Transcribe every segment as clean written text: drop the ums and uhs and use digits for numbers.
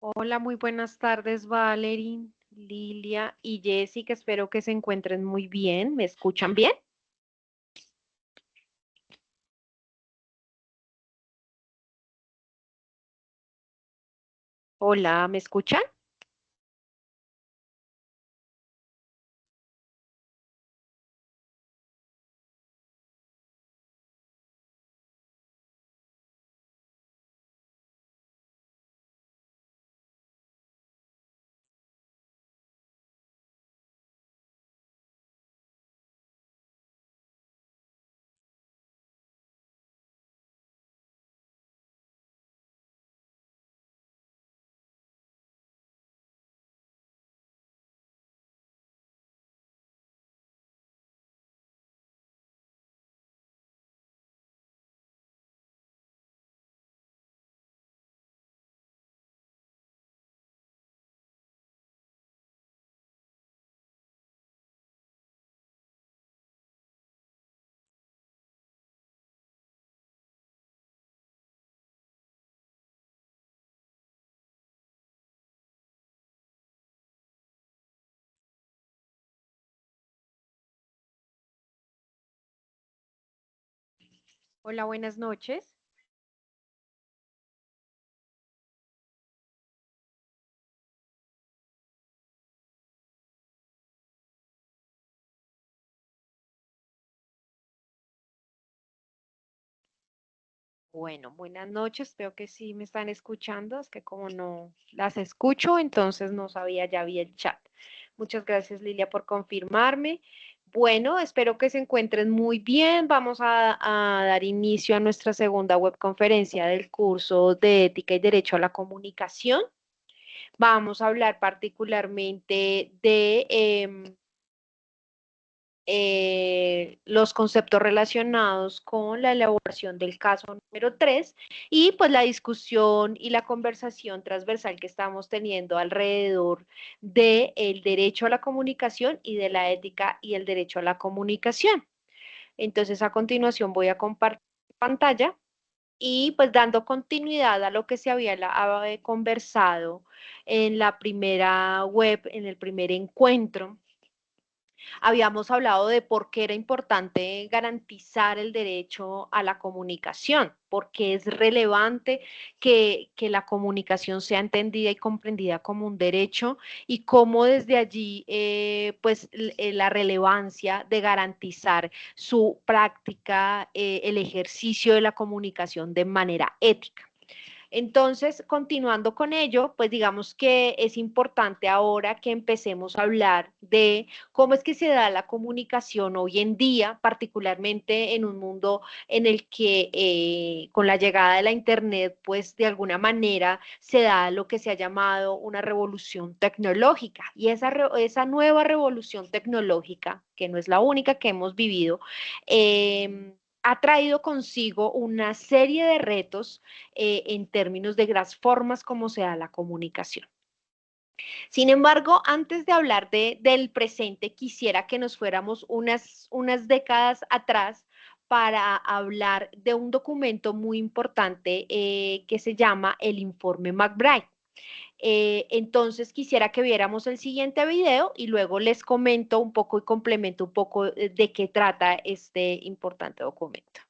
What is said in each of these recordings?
Hola, muy buenas tardes, Valerie, Lilia y Jessica. Espero que se encuentren muy bien. ¿Me escuchan bien? Hola, ¿me escuchan? Hola, buenas noches. Bueno, buenas noches. Creo que sí me están escuchando. Es que como no las escucho, entonces no sabía, ya vi el chat. Muchas gracias, Lilia, por confirmarme. Bueno, espero que se encuentren muy bien. Vamos a dar inicio a nuestra segunda webconferencia del curso de Ética y Derecho a la Comunicación. Vamos a hablar particularmente de los conceptos relacionados con la elaboración del caso número 3 y pues la discusión y la conversación transversal que estamos teniendo alrededor del derecho a la comunicación y de la ética y el derecho a la comunicación. Entonces, a continuación voy a compartir pantalla y pues dando continuidad a lo que se había conversado en la primera web, en el primer encuentro. Habíamos hablado de por qué era importante garantizar el derecho a la comunicación, porque es relevante que la comunicación sea entendida y comprendida como un derecho y cómo desde allí, la relevancia de garantizar su práctica, el ejercicio de la comunicación de manera ética. Entonces, continuando con ello, pues digamos que es importante ahora que empecemos a hablar de cómo es que se da la comunicación hoy en día, particularmente en un mundo en el que con la llegada de la Internet, pues de alguna manera se da lo que se ha llamado una revolución tecnológica. Y esa nueva revolución tecnológica, que no es la única que hemos vivido, ha traído consigo una serie de retos en términos de las formas como se da la comunicación. Sin embargo, antes de hablar del presente, quisiera que nos fuéramos unas décadas atrás para hablar de un documento muy importante que se llama el Informe McBride. Entonces quisiera que viéramos el siguiente video y luego les comento un poco y complemento un poco de qué trata este importante documento.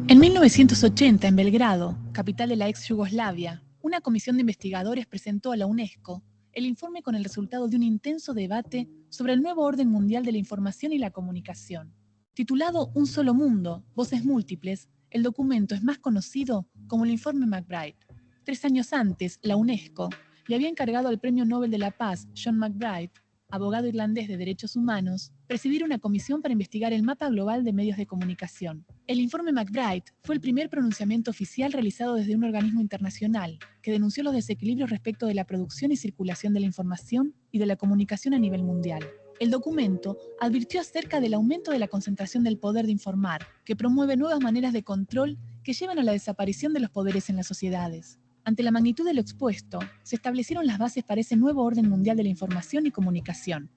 En 1980, en Belgrado, capital de la ex Yugoslavia, una comisión de investigadores presentó a la UNESCO el informe con el resultado de un intenso debate sobre el nuevo orden mundial de la información y la comunicación. Titulado Un solo mundo, voces múltiples, el documento es más conocido como el Informe McBride. 3 años antes, la UNESCO le había encargado al Premio Nobel de la Paz, John McBride, abogado irlandés de derechos humanos, presidir una comisión para investigar el mapa global de medios de comunicación. El informe McBride fue el primer pronunciamiento oficial realizado desde un organismo internacional que denunció los desequilibrios respecto de la producción y circulación de la información y de la comunicación a nivel mundial. El documento advirtió acerca del aumento de la concentración del poder de informar, que promueve nuevas maneras de control que llevan a la desaparición de los poderes en las sociedades. Ante la magnitud de lo expuesto, se establecieron las bases para ese nuevo orden mundial de la información y comunicación.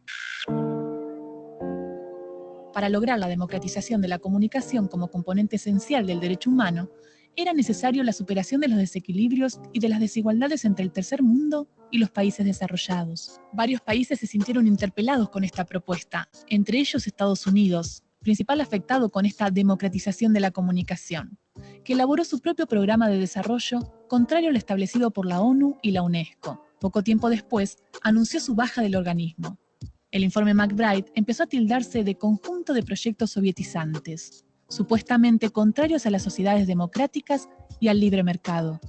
Para lograr la democratización de la comunicación como componente esencial del derecho humano, era necesario la superación de los desequilibrios y de las desigualdades entre el tercer mundo y los países desarrollados. Varios países se sintieron interpelados con esta propuesta, entre ellos Estados Unidos, principal afectado con esta democratización de la comunicación, que elaboró su propio programa de desarrollo contrario al establecido por la ONU y la UNESCO. Poco tiempo después, anunció su baja del organismo. El informe MacBride empezó a tildarse de conjunto de proyectos sovietizantes, supuestamente contrarios a las sociedades democráticas y al libre mercado.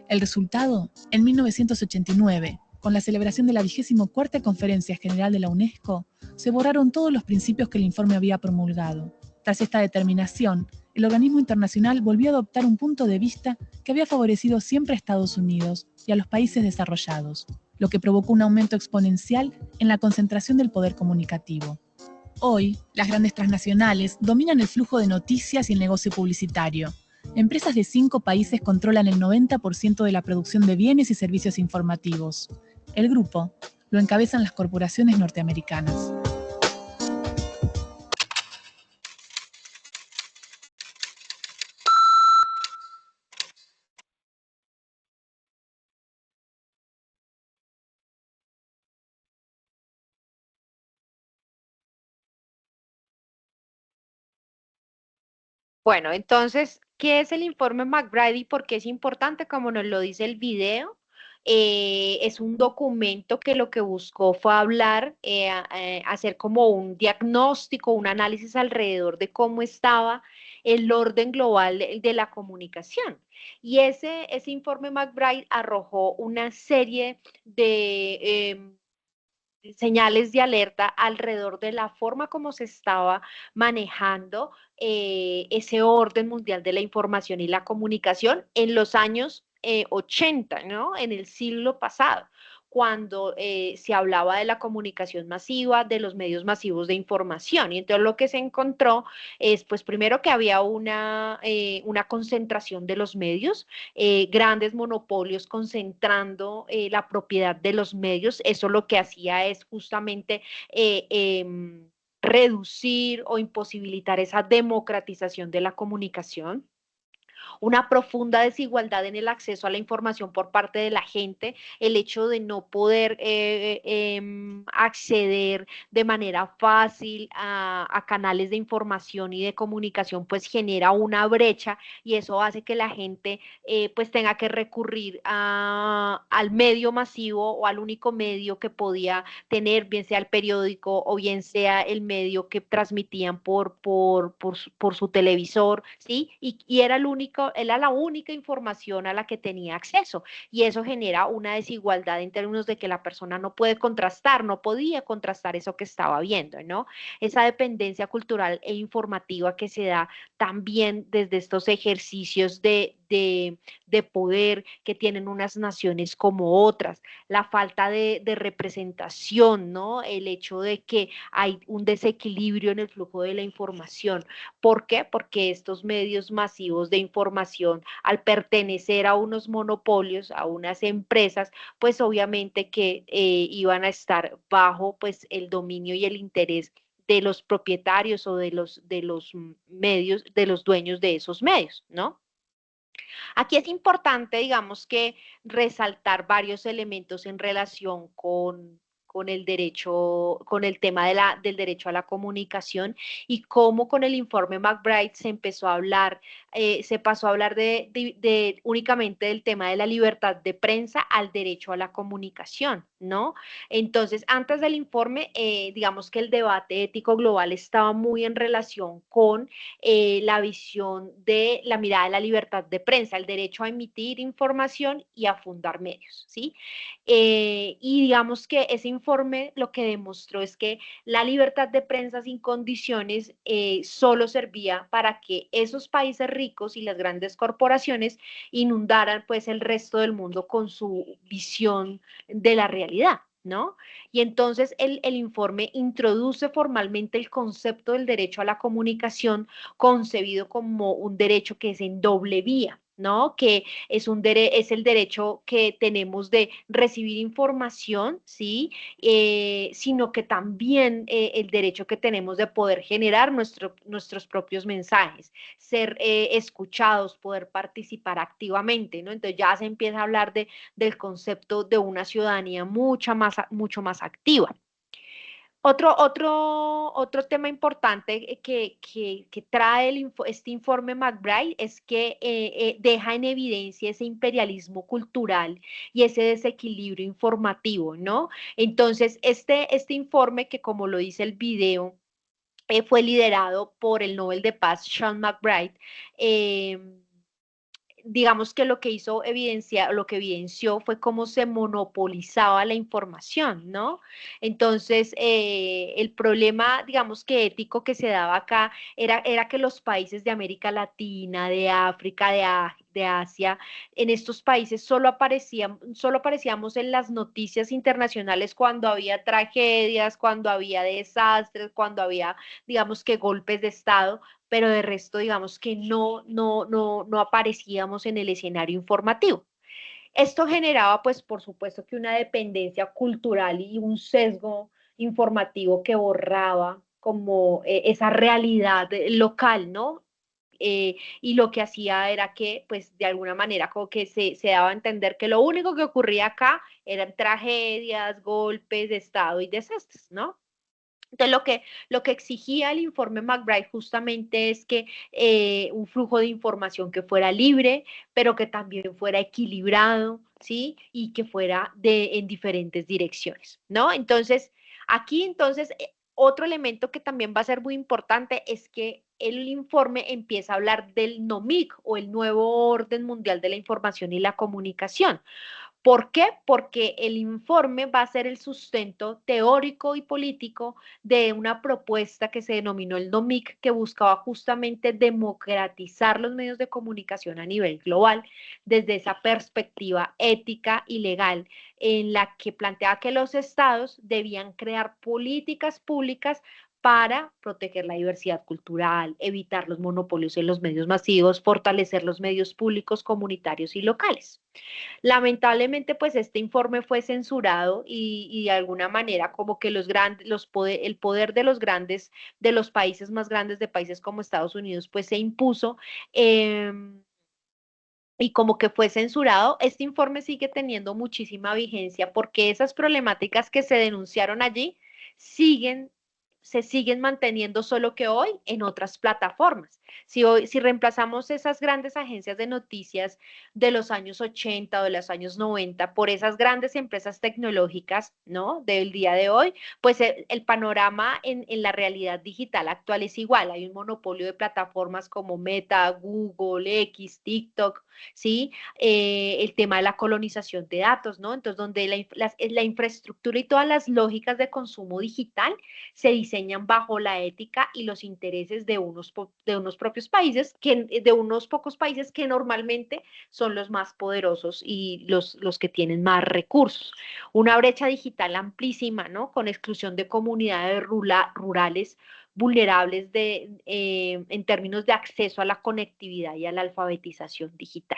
El resultado, en 1989, con la celebración de la 24ª Conferencia General de la UNESCO, se borraron todos los principios que el informe había promulgado. Tras esta determinación, el organismo internacional volvió a adoptar un punto de vista que había favorecido siempre a Estados Unidos y a los países desarrollados, lo que provocó un aumento exponencial en la concentración del poder comunicativo. Hoy, las grandes transnacionales dominan el flujo de noticias y el negocio publicitario. Empresas de 5 países controlan el 90% de la producción de bienes y servicios informativos. El grupo lo encabezan las corporaciones norteamericanas. Bueno, entonces, ¿qué es el informe McBride y por qué es importante? Como nos lo dice el video, es un documento que lo que buscó fue hablar, hacer como un diagnóstico, un análisis alrededor de cómo estaba el orden global de la comunicación. Y ese informe McBride arrojó una serie de señales de alerta alrededor de la forma como se estaba manejando ese orden mundial de la información y la comunicación en los años 80, ¿no? En el siglo pasado, cuando se hablaba de la comunicación masiva, de los medios masivos de información. Y entonces lo que se encontró es, pues primero que había una concentración de los medios, grandes monopolios concentrando la propiedad de los medios. Eso lo que hacía es justamente reducir o imposibilitar esa democratización de la comunicación, una profunda desigualdad en el acceso a la información por parte de la gente, el hecho de no poder acceder de manera fácil a canales de información y de comunicación, pues genera una brecha y eso hace que la gente pues tenga que recurrir al medio masivo o al único medio que podía tener, bien sea el periódico o bien sea el medio que transmitían por su televisor, ¿sí? Y era era la única información a la que tenía acceso. Y eso genera una desigualdad en términos de que la persona no puede contrastar, no podía contrastar eso que estaba viendo, ¿no? Esa dependencia cultural e informativa que se da también desde estos ejercicios de poder que tienen unas naciones como otras, la falta de representación, ¿no? El hecho de que hay un desequilibrio en el flujo de la información. ¿Por qué? Porque estos medios masivos de información, al pertenecer a unos monopolios, a unas empresas, pues obviamente que iban a estar bajo pues el dominio y el interés de los propietarios o de los medios, de los dueños de esos medios, ¿no? Aquí es importante, digamos que resaltar varios elementos en relación con el derecho, con el tema del derecho a la comunicación y cómo con el informe McBride se empezó a hablar, se pasó a hablar únicamente del tema de la libertad de prensa al derecho a la comunicación, ¿no? Entonces, antes del informe, digamos que el debate ético global estaba muy en relación con la visión de la mirada de la libertad de prensa, el derecho a emitir información y a fundar medios, ¿sí? Y digamos que ese informe lo que demostró es que la libertad de prensa sin condiciones solo servía para que esos países ricos y las grandes corporaciones inundaran pues el resto del mundo con su visión de la realidad, ¿no? Y entonces el informe introduce formalmente el concepto del derecho a la comunicación concebido como un derecho que es en doble vía. ¿no? Que es el derecho que tenemos de recibir información, ¿sí? Sino que también el derecho que tenemos de poder generar nuestros propios mensajes, ser escuchados, poder participar activamente, ¿no? Entonces ya se empieza a hablar del concepto de una ciudadanía mucho más activa. Otro tema importante que trae este informe McBride es que deja en evidencia ese imperialismo cultural y ese desequilibrio informativo, ¿no? Entonces, este informe, que como lo dice el video, fue liderado por el Nobel de Paz, Sean McBride, eh, digamos que lo que evidenció fue cómo se monopolizaba la información, ¿no? Entonces, el problema, digamos que ético que se daba acá era que los países de América Latina, de África, de Asia, en estos países solo aparecíamos en las noticias internacionales cuando había tragedias, cuando había desastres, cuando había, digamos que golpes de Estado, pero de resto, digamos que no aparecíamos en el escenario informativo. Esto generaba, pues, por supuesto que una dependencia cultural y un sesgo informativo que borraba como esa realidad local, ¿no? Y lo que hacía era que, pues, de alguna manera, como que se daba a entender que lo único que ocurría acá eran tragedias, golpes de Estado y desastres, ¿no? Entonces, lo que exigía el informe McBride justamente es que un flujo de información que fuera libre, pero que también fuera equilibrado, ¿sí? Y que fuera en diferentes direcciones, ¿no? Entonces, otro elemento que también va a ser muy importante es que el informe empieza a hablar del NOMIC, o el nuevo orden mundial de la información y la comunicación. ¿Por qué? Porque el informe va a ser el sustento teórico y político de una propuesta que se denominó el NOMIC, que buscaba justamente democratizar los medios de comunicación a nivel global desde esa perspectiva ética y legal, en la que planteaba que los estados debían crear políticas públicas para proteger la diversidad cultural, evitar los monopolios en los medios masivos, fortalecer los medios públicos, comunitarios y locales. Lamentablemente, pues este informe fue censurado y de alguna manera como que el poder de los grandes, de los países más grandes, de países como Estados Unidos, pues se impuso. eh, y como que fue censurado. Este informe sigue teniendo muchísima vigencia porque esas problemáticas que se denunciaron allí siguen, se siguen manteniendo, solo que hoy en otras plataformas. Si reemplazamos esas grandes agencias de noticias de los años 80 o de los años 90 por esas grandes empresas tecnológicas, ¿no? Del día de hoy, pues el panorama en la realidad digital actual es igual. Hay un monopolio de plataformas como Meta, Google, X, TikTok, ¿sí? El tema de la colonización de datos, ¿no? Entonces, donde la infraestructura y todas las lógicas de consumo digital se diseñan bajo la ética y los intereses de unos propios países, de unos pocos países que normalmente son los más poderosos y los que tienen más recursos. Una brecha digital amplísima, ¿no? Con exclusión de comunidades rurales vulnerables en términos de acceso a la conectividad y a la alfabetización digital.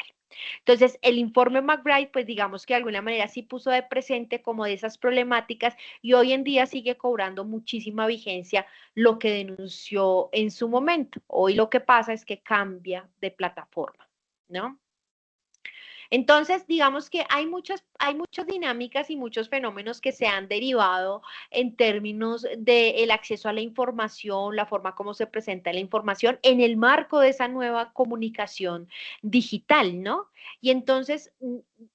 Entonces, el informe McBride, pues digamos que de alguna manera sí puso de presente como de esas problemáticas, y hoy en día sigue cobrando muchísima vigencia lo que denunció en su momento. Hoy lo que pasa es que cambia de plataforma, ¿no? Entonces, digamos que hay muchas dinámicas y muchos fenómenos que se han derivado en términos del acceso a la información, la forma como se presenta la información en el marco de esa nueva comunicación digital, ¿no? Y entonces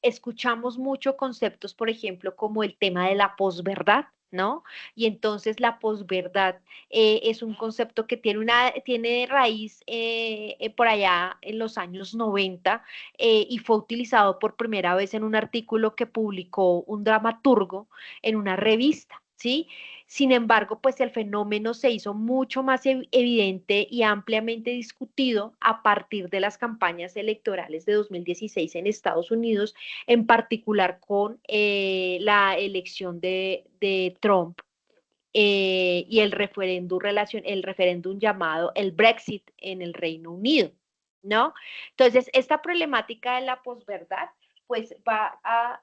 escuchamos mucho conceptos, por ejemplo, como el tema de la posverdad, ¿no? Y entonces la posverdad es un concepto que tiene raíz por allá en los años 90, y fue utilizado por primera vez en un artículo que publicó un dramaturgo en una revista, ¿sí? Sin embargo, pues el fenómeno se hizo mucho más evidente y ampliamente discutido a partir de las campañas electorales de 2016 en Estados Unidos, en particular con la elección de Trump, y el referéndum llamado el Brexit en el Reino Unido. ¿no? Entonces, esta problemática de la posverdad, pues va a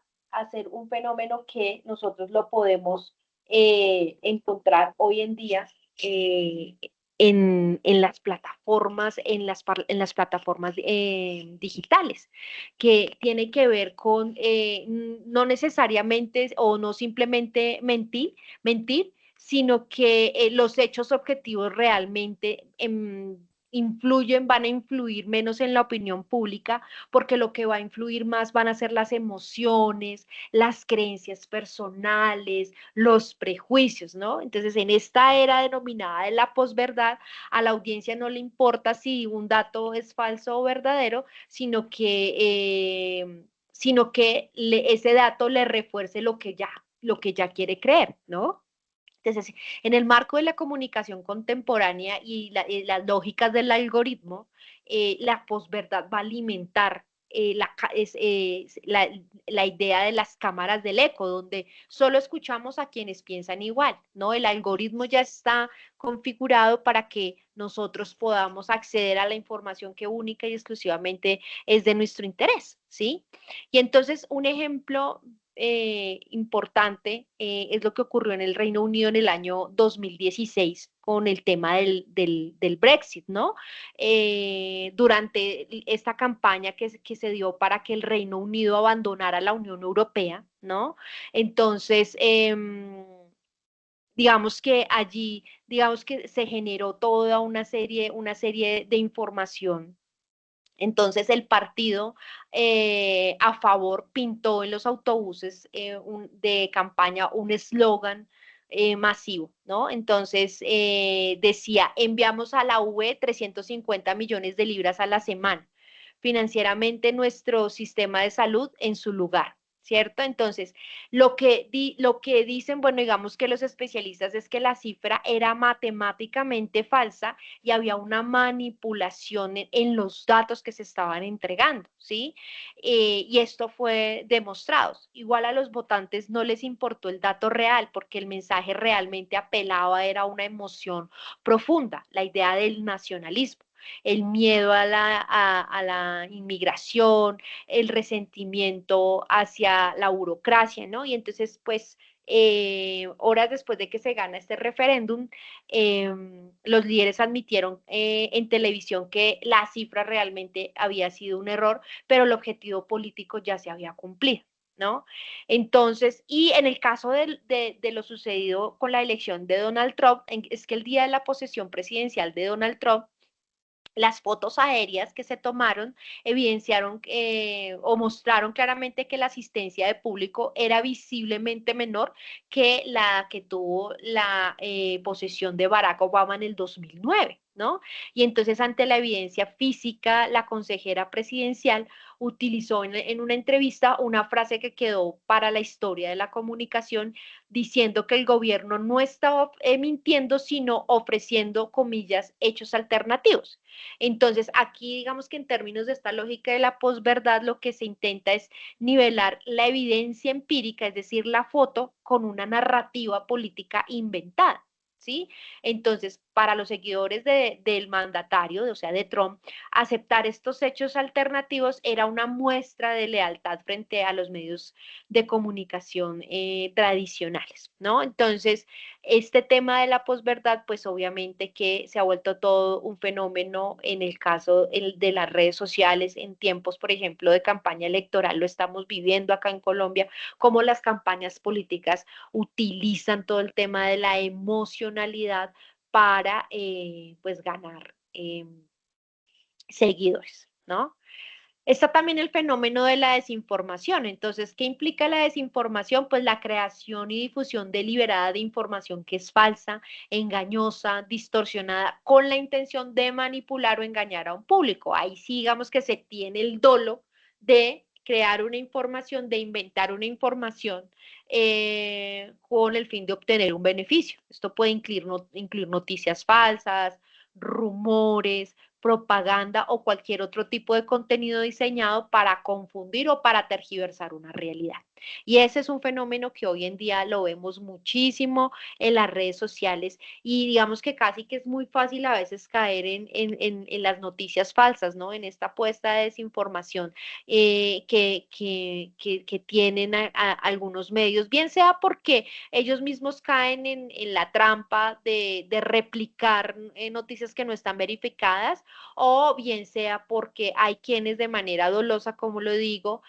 ser un fenómeno que nosotros lo podemos encontrar hoy en día eh, en las plataformas, en las plataformas digitales, que tiene que ver con no necesariamente o no simplemente mentir, sino que los hechos objetivos realmente influyen, van a influir menos en la opinión pública, porque lo que va a influir más van a ser las emociones, las creencias personales, los prejuicios, ¿no? Entonces, en esta era denominada de la posverdad, a la audiencia no le importa si un dato es falso o verdadero, ese dato le refuerce lo que ya quiere creer, ¿no? Entonces, en el marco de la comunicación contemporánea y las lógicas del algoritmo, la posverdad va a alimentar la idea de las cámaras del eco, donde solo escuchamos a quienes piensan igual, ¿no? El algoritmo ya está configurado para que nosotros podamos acceder a la información que única y exclusivamente es de nuestro interés, ¿sí? Y entonces, un ejemplo importante es lo que ocurrió en el Reino Unido en el año 2016 con el tema del Brexit, ¿no? Durante esta campaña que se dio para que el Reino Unido abandonara la Unión Europea, ¿no? Entonces, digamos que allí, digamos que se generó toda una serie de información. Entonces el partido a favor pintó en los autobuses de campaña un eslogan masivo, ¿no? Entonces decía, enviamos a la UE 350 millones de libras a la semana, financieramente nuestro sistema de salud en su lugar. ¿Cierto? Entonces, lo que dicen, bueno, digamos que los especialistas es que la cifra era matemáticamente falsa y había una manipulación en los datos que se estaban entregando, ¿sí? Y esto fue demostrado. Igual a los votantes no les importó el dato real porque el mensaje realmente apelaba, era una emoción profunda, la idea del nacionalismo, el miedo a la inmigración, el resentimiento hacia la burocracia, ¿no? Y entonces, pues, horas después de que se gana este referéndum, los líderes admitieron en televisión que la cifra realmente había sido un error, pero el objetivo político ya se había cumplido, ¿no? Entonces, y en el caso de lo sucedido con la elección de Donald Trump, es que el día de la posesión presidencial de Donald Trump, las fotos aéreas que se tomaron evidenciaron o mostraron claramente que la asistencia de público era visiblemente menor que la que tuvo la posesión de Barack Obama en el 2009, ¿no? Y entonces ante la evidencia física, la consejera presidencial utilizó en una entrevista una frase que quedó para la historia de la comunicación diciendo que el gobierno no estaba mintiendo, sino ofreciendo, comillas, hechos alternativos. Entonces, aquí digamos que en términos de esta lógica de la posverdad, lo que se intenta es nivelar la evidencia empírica, es decir, la foto, con una narrativa política inventada. ¿Sí? Entonces, para los seguidores del mandatario, o sea, de Trump, aceptar estos hechos alternativos era una muestra de lealtad frente a los medios de comunicación tradicionales, ¿no? Entonces, este tema de la posverdad, pues obviamente que se ha vuelto todo un fenómeno en el caso de las redes sociales, en tiempos, por ejemplo, de campaña electoral, lo estamos viviendo acá en Colombia, como las campañas políticas utilizan todo el tema de la emocionalidad para, pues, ganar seguidores, ¿no? Está también el fenómeno de la desinformación. Entonces, ¿qué implica la desinformación? Pues la creación y difusión deliberada de información que es falsa, engañosa, distorsionada, con la intención de manipular o engañar a un público. Ahí sí, digamos que se tiene el dolo de crear una información, de inventar una información con el fin de obtener un beneficio. Esto puede incluir noticias falsas, rumores, propaganda o cualquier otro tipo de contenido diseñado para confundir o para tergiversar una realidad. Y ese es un fenómeno que hoy en día lo vemos muchísimo en las redes sociales y digamos que casi que es muy fácil a veces caer en las noticias falsas, ¿no? En esta apuesta de desinformación que tienen algunos medios, bien sea porque ellos mismos caen en la trampa de replicar noticias que no están verificadas, o bien sea porque hay quienes de manera dolosa, como lo digo,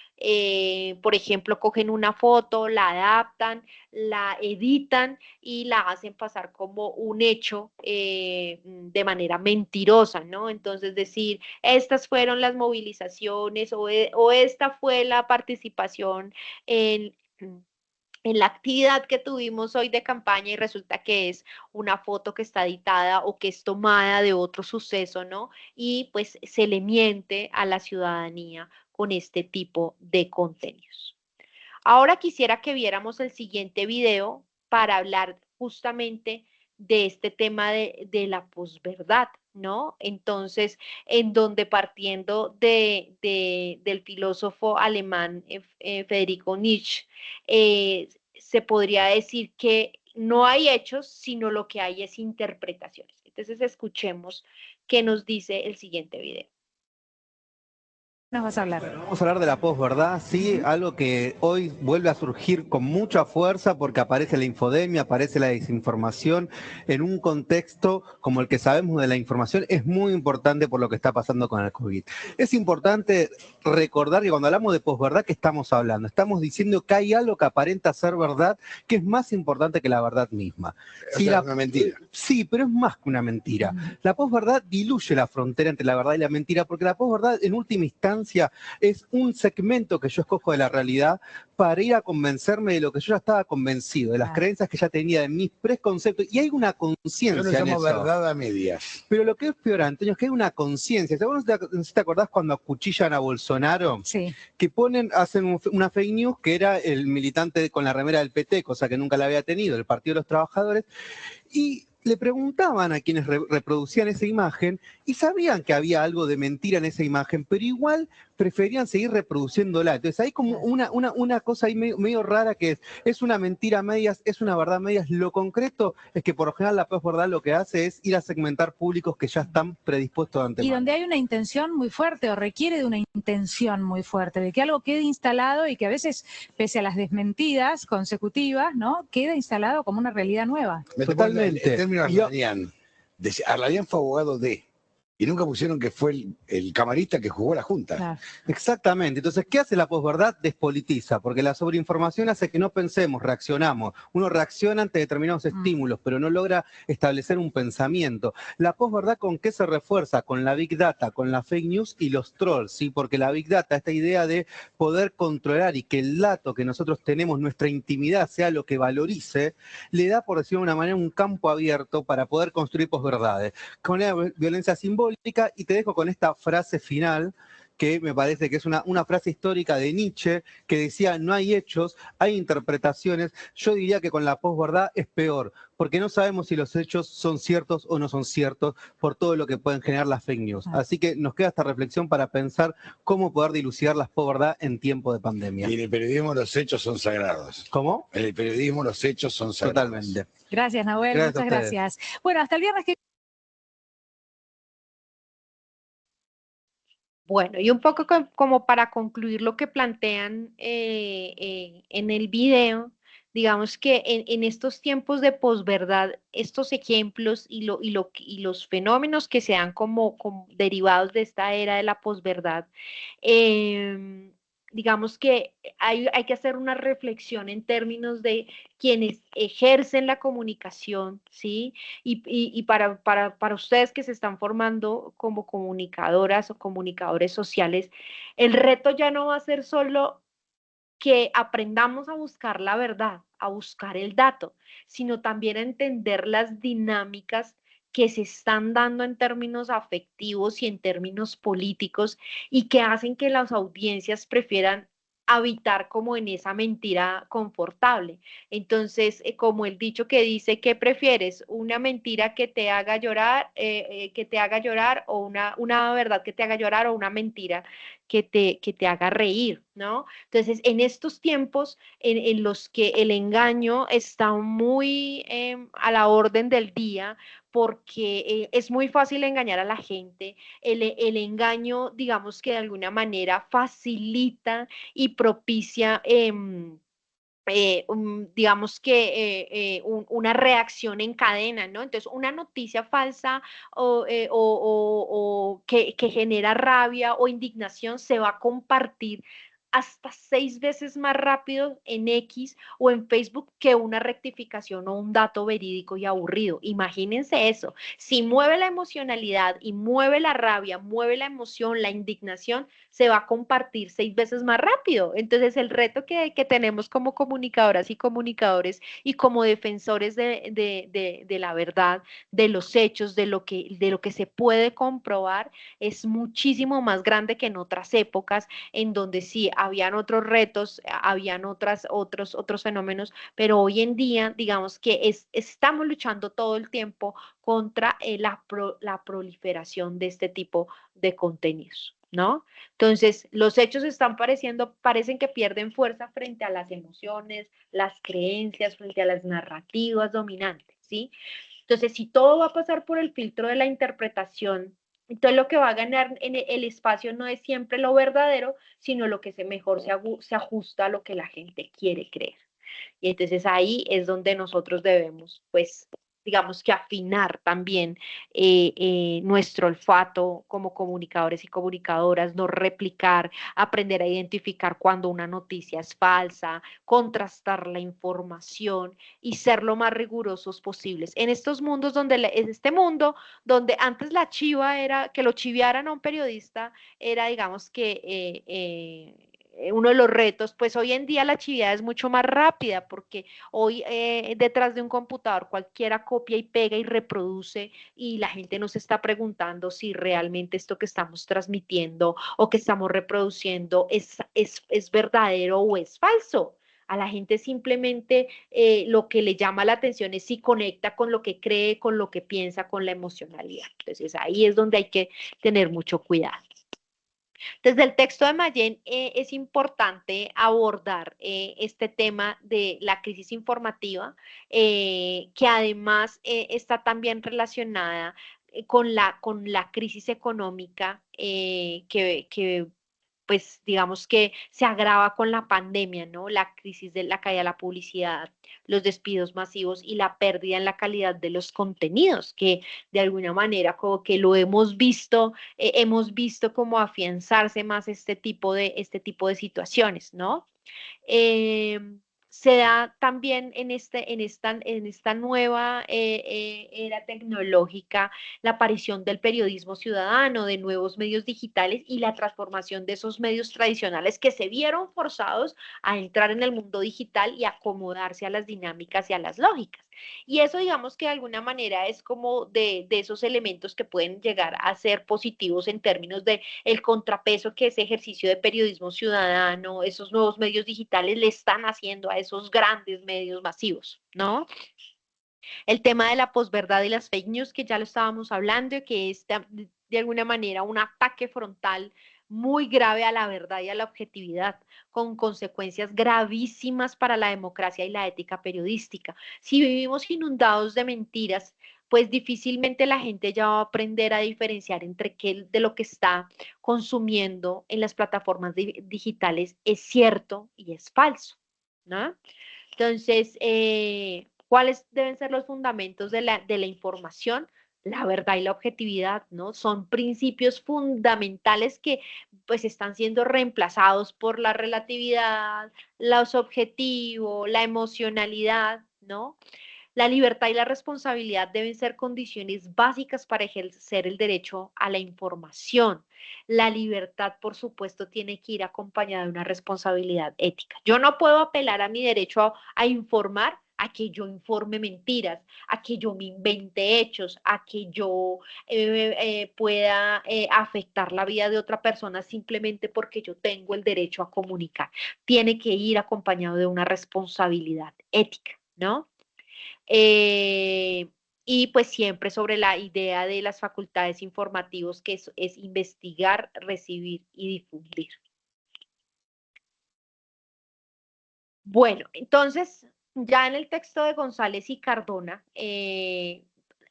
por ejemplo, cogen una foto, la adaptan, la editan y la hacen pasar como un hecho de manera mentirosa, ¿no? Entonces decir, estas fueron las movilizaciones o esta fue la participación en en la actividad que tuvimos hoy de campaña y resulta que es una foto que está editada o que es tomada de otro suceso, ¿no? Y pues se le miente a la ciudadanía con este tipo de contenidos. Ahora quisiera que viéramos el siguiente video para hablar justamente de este tema de la posverdad, ¿no? Entonces, en donde partiendo del filósofo alemán Federico Nietzsche, se podría decir que no hay hechos, sino lo que hay es interpretaciones. Entonces, escuchemos qué nos dice el siguiente video. Nos vas a hablar. Bueno, vamos a hablar de la posverdad, sí, algo que hoy vuelve a surgir con mucha fuerza porque aparece la infodemia, aparece la desinformación en un contexto como el que sabemos de la información. Es muy importante por lo que está pasando con el COVID. Es importante recordar que cuando hablamos de posverdad, ¿qué estamos hablando? Estamos diciendo que hay algo que aparenta ser verdad, que es más importante que la verdad misma. Sí, es una mentira. Sí, pero es más que una mentira. La posverdad diluye la frontera entre la verdad y la mentira, porque la posverdad en última instancia es un segmento que yo escojo de la realidad para ir a convencerme de lo que yo ya estaba convencido, de las creencias que ya tenía, de mis preconceptos, y hay una conciencia Yo lo en llamo eso. verdad a medias. Pero lo que es peor, Antonio, es que hay una conciencia. ¿Vos no te acordás cuando acuchillan a Bolsonaro? Sí. Que hacen una fake news que era el militante con la remera del PT, cosa que nunca la había tenido, el Partido de los Trabajadores, y le preguntaban a quienes reproducían esa imagen y sabían que había algo de mentira en esa imagen, pero igual preferían seguir reproduciéndola. Entonces hay como una cosa ahí medio rara que es una mentira a medias, es una verdad a medias. Lo concreto es que por lo general la posverdad lo que hace es ir a segmentar públicos que ya están predispuestos de antemano. Y donde hay una intención muy fuerte o requiere de una intención muy fuerte, de que algo quede instalado y que a veces, pese a las desmentidas consecutivas, ¿no? Queda instalado como una realidad nueva. Totalmente. En términos Arlanian, Arlanian fue abogado de, y nunca pusieron que fue el camarista que jugó la Junta. Claro. Exactamente. Entonces, ¿qué hace la posverdad? Despolitiza, porque la sobreinformación hace que no pensemos, reaccionamos. Uno reacciona ante determinados estímulos, pero no logra establecer un pensamiento. La posverdad, ¿con qué se refuerza? Con la Big Data, con la fake news y los trolls, ¿sí? Porque la Big Data, esta idea de poder controlar y que el dato que nosotros tenemos, nuestra intimidad, sea lo que valorice, le da, por decirlo de una manera, un campo abierto para poder construir posverdades. Con la violencia simbólica, y te dejo con esta frase final, que me parece que es una frase histórica de Nietzsche, que decía, no hay hechos, hay interpretaciones. Yo diría que con la posverdad es peor, porque no sabemos si los hechos son ciertos o no son ciertos por todo lo que pueden generar las fake news. Así que nos queda esta reflexión para pensar cómo poder dilucidar la posverdad en tiempo de pandemia. Y en el periodismo los hechos son sagrados. ¿Cómo? En el periodismo los hechos son sagrados. Totalmente. Gracias, Nahuel, Gracias muchas gracias. Bueno, hasta el viernes que... Bueno, y un poco como para concluir lo que plantean en el video, digamos que en estos tiempos de posverdad, estos ejemplos y los fenómenos que se dan como derivados de esta era de la posverdad, digamos que hay que hacer una reflexión en términos de quienes ejercen la comunicación, ¿sí? Y para ustedes que se están formando como comunicadoras o comunicadores sociales, el reto ya no va a ser solo que aprendamos a buscar la verdad, a buscar el dato, sino también a entender las dinámicas que se están dando en términos afectivos y en términos políticos y que hacen que las audiencias prefieran habitar como en esa mentira confortable. Entonces, como el dicho que dice, ¿qué prefieres? ¿Una mentira que te haga llorar o una verdad que te haga llorar o una mentira que te haga reír, ¿no? Entonces, en estos tiempos en los que el engaño está muy a la orden del día, porque es muy fácil engañar a la gente, el engaño, digamos que de alguna manera facilita y propicia digamos que una reacción en cadena, ¿no? Entonces, una noticia falsa o que genera rabia o indignación se va a compartir hasta 6 veces más rápido en X o en Facebook que una rectificación o un dato verídico y aburrido. Imagínense eso. Si mueve la emocionalidad y mueve la rabia, mueve la emoción, la indignación, se va a compartir 6 veces más rápido. Entonces, el reto que tenemos como comunicadoras y comunicadores y como defensores de la verdad, de los hechos, de lo que se puede comprobar, es muchísimo más grande que en otras épocas, en donde sí habían otros retos, habían otros fenómenos, pero hoy en día, digamos que estamos luchando todo el tiempo contra la proliferación de este tipo de contenidos, ¿no? Entonces, los hechos parecen que pierden fuerza frente a las emociones, las creencias, frente a las narrativas dominantes, ¿sí? Entonces, si todo va a pasar por el filtro de la interpretación, entonces lo que va a ganar en el espacio no es siempre lo verdadero, sino lo que mejor se ajusta a lo que la gente quiere creer. Y entonces ahí es donde nosotros debemos, pues, digamos que afinar también nuestro olfato como comunicadores y comunicadoras, no replicar, aprender a identificar cuando una noticia es falsa, contrastar la información y ser lo más rigurosos posibles. En estos mundos en este mundo donde antes la chiva era, que lo chiviaran a un periodista, era, digamos que uno de los retos, pues hoy en día la chiviada es mucho más rápida porque hoy detrás de un computador cualquiera copia y pega y reproduce y la gente nos está preguntando si realmente esto que estamos transmitiendo o que estamos reproduciendo es verdadero o es falso. A la gente simplemente lo que le llama la atención es si conecta con lo que cree, con lo que piensa, con la emocionalidad. Entonces ahí es donde hay que tener mucho cuidado. Desde el texto de Mayen es importante abordar este tema de la crisis informativa, que además está también relacionada con la crisis económica pues digamos que se agrava con la pandemia, ¿no? La crisis de la caída de la publicidad, los despidos masivos y la pérdida en la calidad de los contenidos, que de alguna manera como que lo hemos visto como afianzarse más este tipo de situaciones, ¿no? Eh, Se da también en esta nueva era tecnológica la aparición del periodismo ciudadano, de nuevos medios digitales y la transformación de esos medios tradicionales que se vieron forzados a entrar en el mundo digital y acomodarse a las dinámicas y a las lógicas. Y eso digamos que de alguna manera es como de esos elementos que pueden llegar a ser positivos en términos de el contrapeso que ese ejercicio de periodismo ciudadano, esos nuevos medios digitales le están haciendo a esos grandes medios masivos, ¿no? El tema de la posverdad y las fake news, que ya lo estábamos hablando, que es de alguna manera un ataque frontal muy grave a la verdad y a la objetividad, con consecuencias gravísimas para la democracia y la ética periodística. Si vivimos inundados de mentiras, pues difícilmente la gente ya va a aprender a diferenciar entre qué de lo que está consumiendo en las plataformas digitales es cierto y es falso, ¿no? Entonces, ¿cuáles deben ser los fundamentos de la información? La verdad y la objetividad, ¿no? Son principios fundamentales que pues están siendo reemplazados por la relatividad, los objetivos, la emocionalidad, ¿no? La libertad y la responsabilidad deben ser condiciones básicas para ejercer el derecho a la información. La libertad, por supuesto, tiene que ir acompañada de una responsabilidad ética. Yo no puedo apelar a mi derecho a informar a que yo informe mentiras, a que yo me invente hechos, a que yo pueda afectar la vida de otra persona simplemente porque yo tengo el derecho a comunicar. Tiene que ir acompañado de una responsabilidad ética, ¿no? Eh, y pues siempre sobre la idea de las facultades informativos, que es investigar, recibir y difundir. Bueno, entonces, ya en el texto de González y Cardona,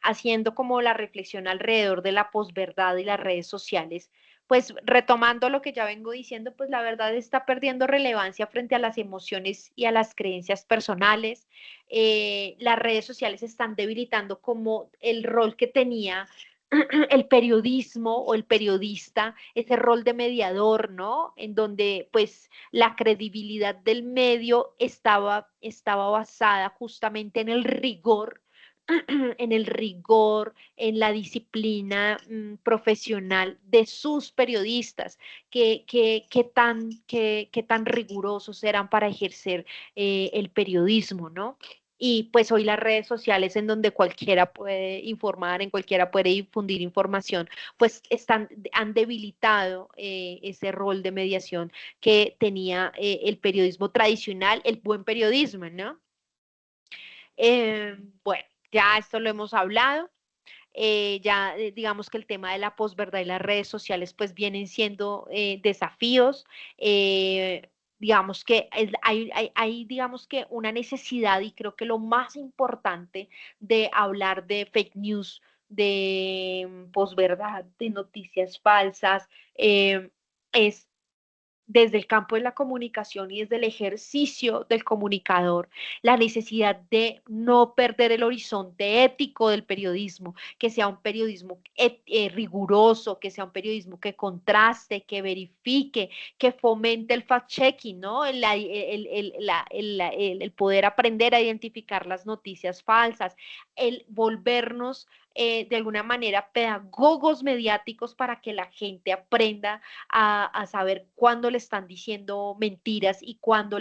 haciendo como la reflexión alrededor de la posverdad y las redes sociales, pues retomando lo que ya vengo diciendo, pues la verdad está perdiendo relevancia frente a las emociones y a las creencias personales. Las redes sociales están debilitando como el rol que tenía el periodismo o el periodista, ese rol de mediador, ¿no? En donde pues la credibilidad del medio estaba basada justamente en el rigor, en el rigor, en la disciplina profesional de sus periodistas, qué tan rigurosos eran para ejercer el periodismo, ¿no? Y pues hoy las redes sociales en donde cualquiera puede informar, en cualquiera puede difundir información, pues han debilitado ese rol de mediación que tenía el periodismo tradicional, el buen periodismo, ¿no? Bueno, ya esto lo hemos hablado. Ya digamos que el tema de la posverdad y las redes sociales pues vienen siendo desafíos. Digamos que hay, digamos que una necesidad y creo que lo más importante de hablar de fake news, de posverdad, de noticias falsas, es desde el campo de la comunicación y desde el ejercicio del comunicador, la necesidad de no perder el horizonte ético del periodismo, que sea un periodismo riguroso, que sea un periodismo que contraste, que verifique, que fomente el fact-checking, ¿no? El poder aprender a identificar las noticias falsas, el volvernos de alguna manera pedagogos mediáticos para que la gente aprenda a saber cuándo le están diciendo mentiras y cuándo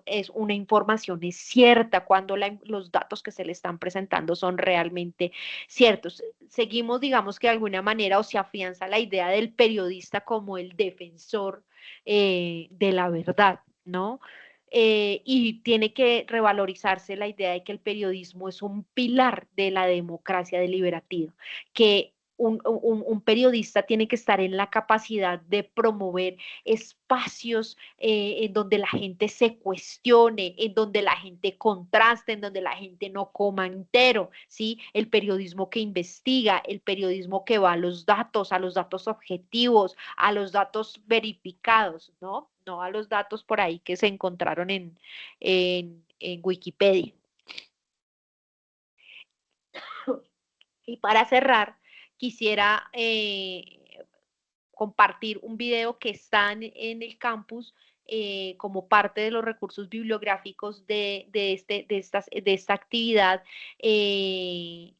es una información es cierta, cuándo los datos que se le están presentando son realmente ciertos. Seguimos, digamos que de alguna manera, o se afianza la idea del periodista como el defensor de la verdad, ¿no? Y tiene que revalorizarse la idea de que el periodismo es un pilar de la democracia deliberativa, que un periodista tiene que estar en la capacidad de promover espacios en donde la gente se cuestione, en donde la gente contraste, en donde la gente no coma entero, ¿sí? El periodismo que investiga, el periodismo que va a los datos objetivos, a los datos verificados, ¿no? No a los datos por ahí que se encontraron en Wikipedia. Y para cerrar, quisiera compartir un video que está en el campus como parte de los recursos bibliográficos de esta actividad. Y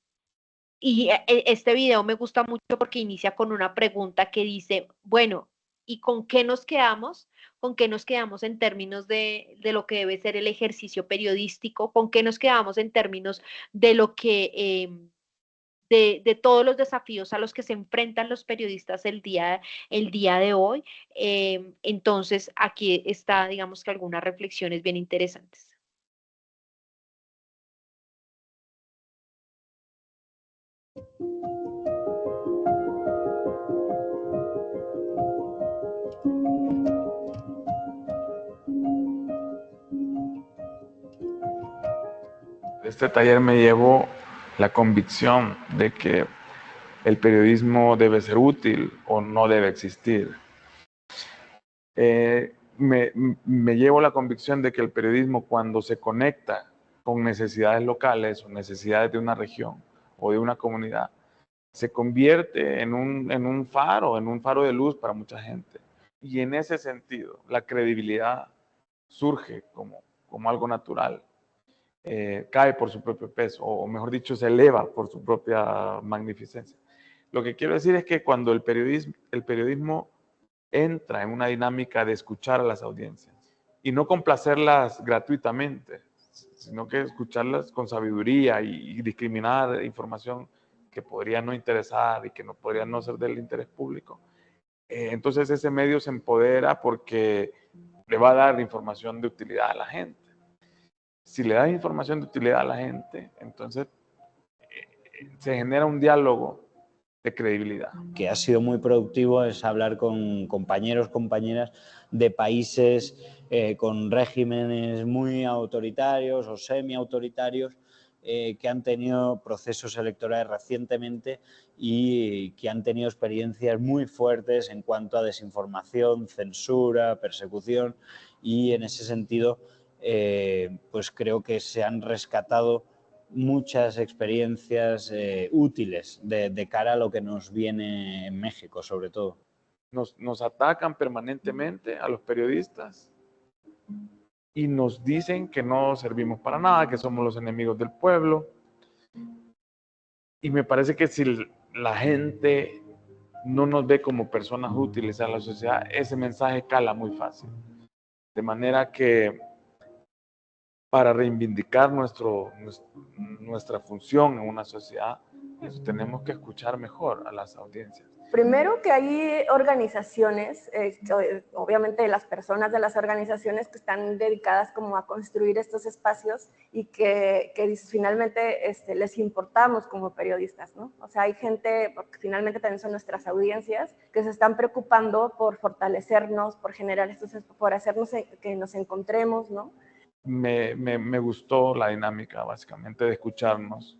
este video me gusta mucho porque inicia con una pregunta que dice, bueno, ¿y con qué nos quedamos? ¿Con qué nos quedamos en términos de lo que debe ser el ejercicio periodístico? ¿Con qué nos quedamos en términos de lo que de todos los desafíos a los que se enfrentan los periodistas el día de hoy? Entonces, aquí está, digamos que algunas reflexiones bien interesantes. Este taller me llevó la convicción de que el periodismo debe ser útil o no debe existir. Me llevo la convicción de que el periodismo, cuando se conecta con necesidades locales o necesidades de una región o de una comunidad, se convierte en un faro de luz para mucha gente. Y en ese sentido, la credibilidad surge como algo natural. Cae por su propio peso, o mejor dicho, se eleva por su propia magnificencia. Lo que quiero decir es que cuando el periodismo entra en una dinámica de escuchar a las audiencias y no complacerlas gratuitamente, sino que escucharlas con sabiduría y discriminar información que podría no interesar y que no podría no ser del interés público. Entonces ese medio se empodera porque le va a dar información de utilidad a la gente. Si le das información de utilidad a la gente, entonces se genera un diálogo de credibilidad. Que ha sido muy productivo es hablar con compañeros, compañeras de países con regímenes muy autoritarios o semi-autoritarios que han tenido procesos electorales recientemente y que han tenido experiencias muy fuertes en cuanto a desinformación, censura, persecución, y en ese sentido pues creo que se han rescatado muchas experiencias útiles de cara a lo que nos viene en México, sobre todo. Nos atacan permanentemente a los periodistas y nos dicen que no servimos para nada, que somos los enemigos del pueblo. Y me parece que si la gente no nos ve como personas útiles a la sociedad, ese mensaje cala muy fácil. De manera que para reivindicar nuestra función en una sociedad, pues tenemos que escuchar mejor a las audiencias. Primero que hay organizaciones, obviamente las personas de las organizaciones que están dedicadas como a construir estos espacios y que finalmente les importamos como periodistas, ¿no? O sea, hay gente, porque finalmente también son nuestras audiencias, que se están preocupando por fortalecernos, por generar por hacernos que nos encontremos, ¿no? Me gustó la dinámica, básicamente, de escucharnos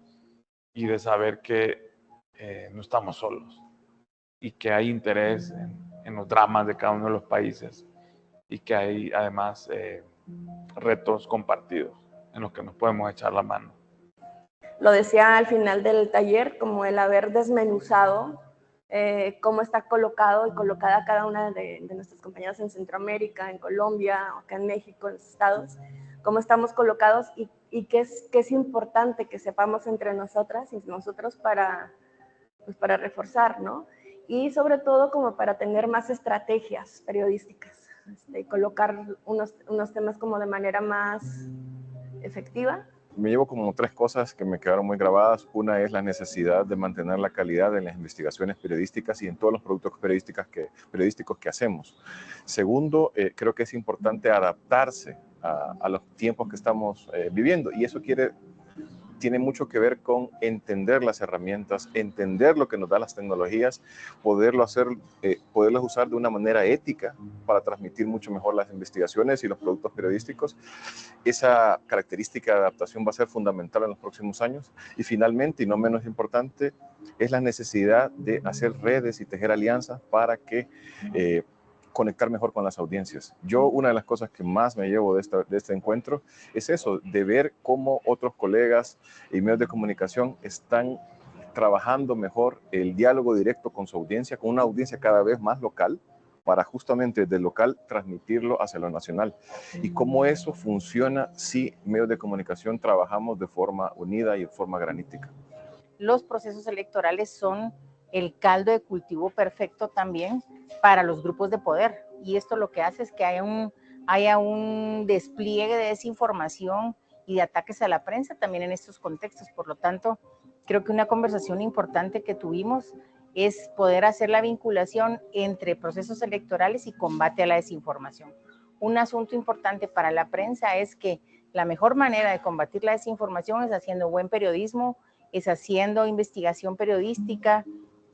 y de saber que no estamos solos y que hay interés en los dramas de cada uno de los países y que hay, además, retos compartidos en los que nos podemos echar la mano. Lo decía al final del taller, como el haber desmenuzado cómo está colocado y colocada cada una de nuestras compañeras en Centroamérica, en Colombia, acá en México, en los estados, cómo estamos colocados y que es importante que sepamos entre nosotras y nosotros para reforzar, ¿no? Y sobre todo como para tener más estrategias periodísticas, colocar unos temas como de manera más efectiva. Me llevo como 3 cosas que me quedaron muy grabadas. Una es la necesidad de mantener la calidad en las investigaciones periodísticas y en todos los productos periodísticos que hacemos. Segundo, creo que es importante adaptarse a los tiempos que estamos viviendo, y eso tiene mucho que ver con entender las herramientas, entender lo que nos dan las tecnologías, poderlas usar de una manera ética para transmitir mucho mejor las investigaciones y los productos periodísticos. Esa característica de adaptación va a ser fundamental en los próximos años. Y finalmente, y no menos importante, es la necesidad de hacer redes y tejer alianzas para que conectar mejor con las audiencias. Yo, una de las cosas que más me llevo de este encuentro es eso, de ver cómo otros colegas y medios de comunicación están trabajando mejor el diálogo directo con su audiencia, con una audiencia cada vez más local, para justamente desde el local transmitirlo hacia lo nacional. Y cómo eso funciona si medios de comunicación trabajamos de forma unida y de forma granítica. Los procesos electorales son el caldo de cultivo perfecto también para los grupos de poder, y esto lo que hace es que haya un despliegue de desinformación y de ataques a la prensa también en estos contextos. Por lo tanto, creo que una conversación importante que tuvimos es poder hacer la vinculación entre procesos electorales y combate a la desinformación. Un asunto importante para la prensa es que la mejor manera de combatir la desinformación es haciendo buen periodismo, es haciendo investigación periodística,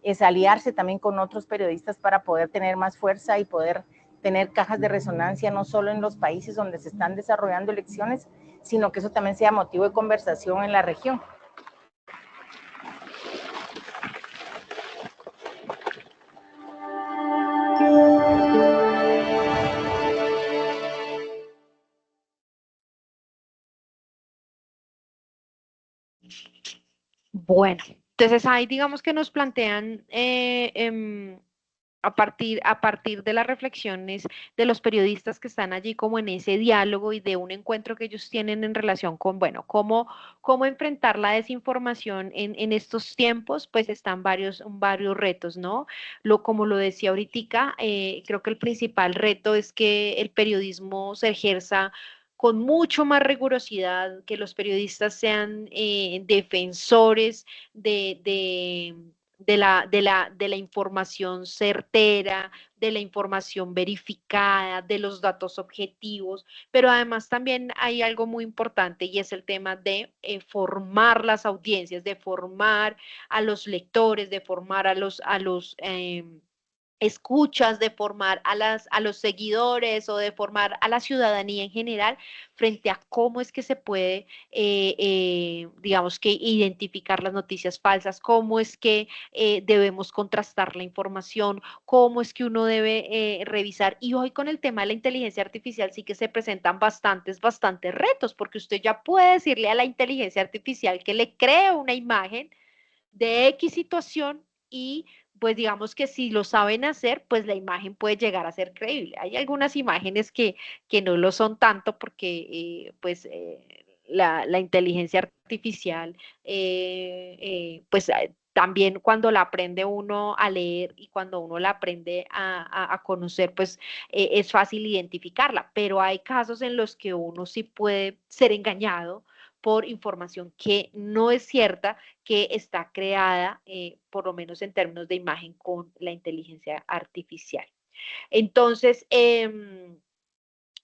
es aliarse también con otros periodistas para poder tener más fuerza y poder tener cajas de resonancia no solo en los países donde se están desarrollando elecciones, sino que eso también sea motivo de conversación en la región. Bueno, entonces ahí digamos que nos plantean a partir de las reflexiones de los periodistas que están allí como en ese diálogo y de un encuentro que ellos tienen en relación con, bueno, cómo enfrentar la desinformación en estos tiempos, pues están varios retos, ¿no? Como lo decía ahorita, creo que el principal reto es que el periodismo se ejerza con mucho más rigurosidad, que los periodistas sean defensores de la información certera, de la información verificada, de los datos objetivos, pero además también hay algo muy importante y es el tema de formar las audiencias, de formar a los lectores, de formar a los escuchas, de formar a los seguidores o de formar a la ciudadanía en general frente a cómo es que se puede, digamos que, identificar las noticias falsas, cómo es que debemos contrastar la información, cómo es que uno debe revisar. Y hoy con el tema de la inteligencia artificial sí que se presentan bastantes retos, porque usted ya puede decirle a la inteligencia artificial que le cree una imagen de X situación y pues digamos que si lo saben hacer, pues la imagen puede llegar a ser creíble. Hay algunas imágenes que no lo son tanto porque la inteligencia artificial, también cuando la aprende uno a leer y cuando uno la aprende a conocer, pues es fácil identificarla, pero hay casos en los que uno sí puede ser engañado por información que no es cierta, que está creada, por lo menos en términos de imagen, con la inteligencia artificial. Entonces,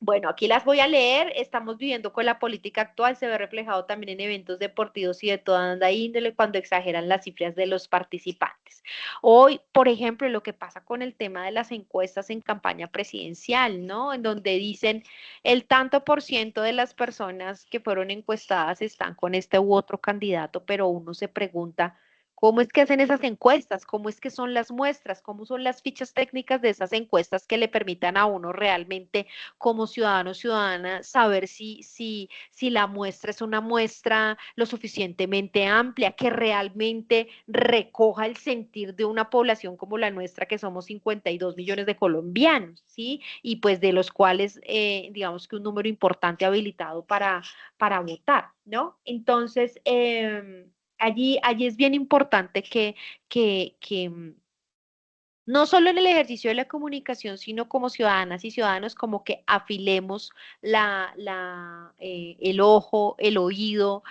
bueno, aquí las voy a leer. Estamos viviendo con la política actual, se ve reflejado también en eventos deportivos y de toda índole cuando exageran las cifras de los participantes. Hoy, por ejemplo, lo que pasa con el tema de las encuestas en campaña presidencial, ¿no? En donde dicen el tanto por ciento de las personas que fueron encuestadas están con este u otro candidato, pero uno se pregunta, ¿cómo es que hacen esas encuestas? ¿Cómo es que son las muestras? ¿Cómo son las fichas técnicas de esas encuestas que le permitan a uno realmente como ciudadano o ciudadana saber si la muestra es una muestra lo suficientemente amplia, que realmente recoja el sentir de una población como la nuestra, que somos 52 millones de colombianos, ¿sí? Y pues de los cuales, digamos que un número importante habilitado para votar, ¿no? Entonces, allí es bien importante que no solo en el ejercicio de la comunicación, sino como ciudadanas y ciudadanos, como que afilemos el ojo, el oído,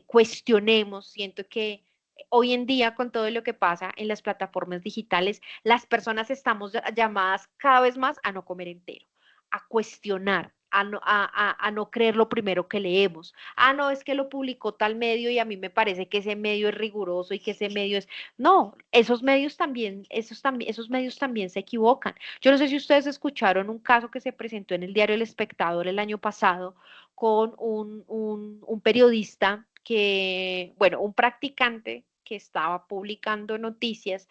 cuestionemos. Siento que hoy en día, con todo lo que pasa en las plataformas digitales, las personas estamos llamadas cada vez más a no comer entero, a cuestionar. A no creer lo primero que leemos. Ah, no, es que lo publicó tal medio y a mí me parece que ese medio es riguroso y que ese medio es... No, esos medios también se equivocan. Yo no sé si ustedes escucharon un caso que se presentó en el diario El Espectador el año pasado con un periodista que, bueno, un practicante que estaba publicando noticias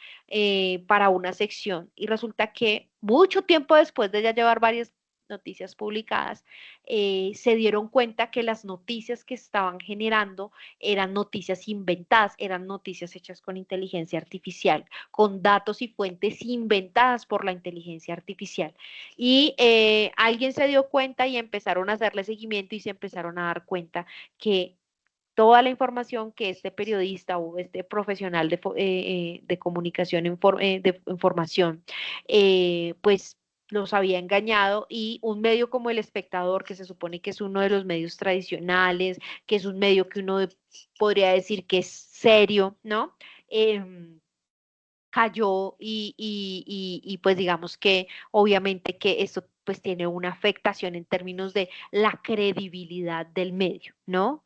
para una sección y resulta que mucho tiempo después de ya llevar varias noticias publicadas, se dieron cuenta que las noticias que estaban generando eran noticias inventadas, eran noticias hechas con inteligencia artificial, con datos y fuentes inventadas por la inteligencia artificial. Y alguien se dio cuenta y empezaron a hacerle seguimiento y se empezaron a dar cuenta que toda la información que este periodista o este profesional de comunicación, de información, pues los había engañado y un medio como El Espectador, que se supone que es uno de los medios tradicionales, que es un medio que uno podría decir que es serio, ¿no? Cayó y pues digamos que obviamente que esto pues tiene una afectación en términos de la credibilidad del medio, ¿no?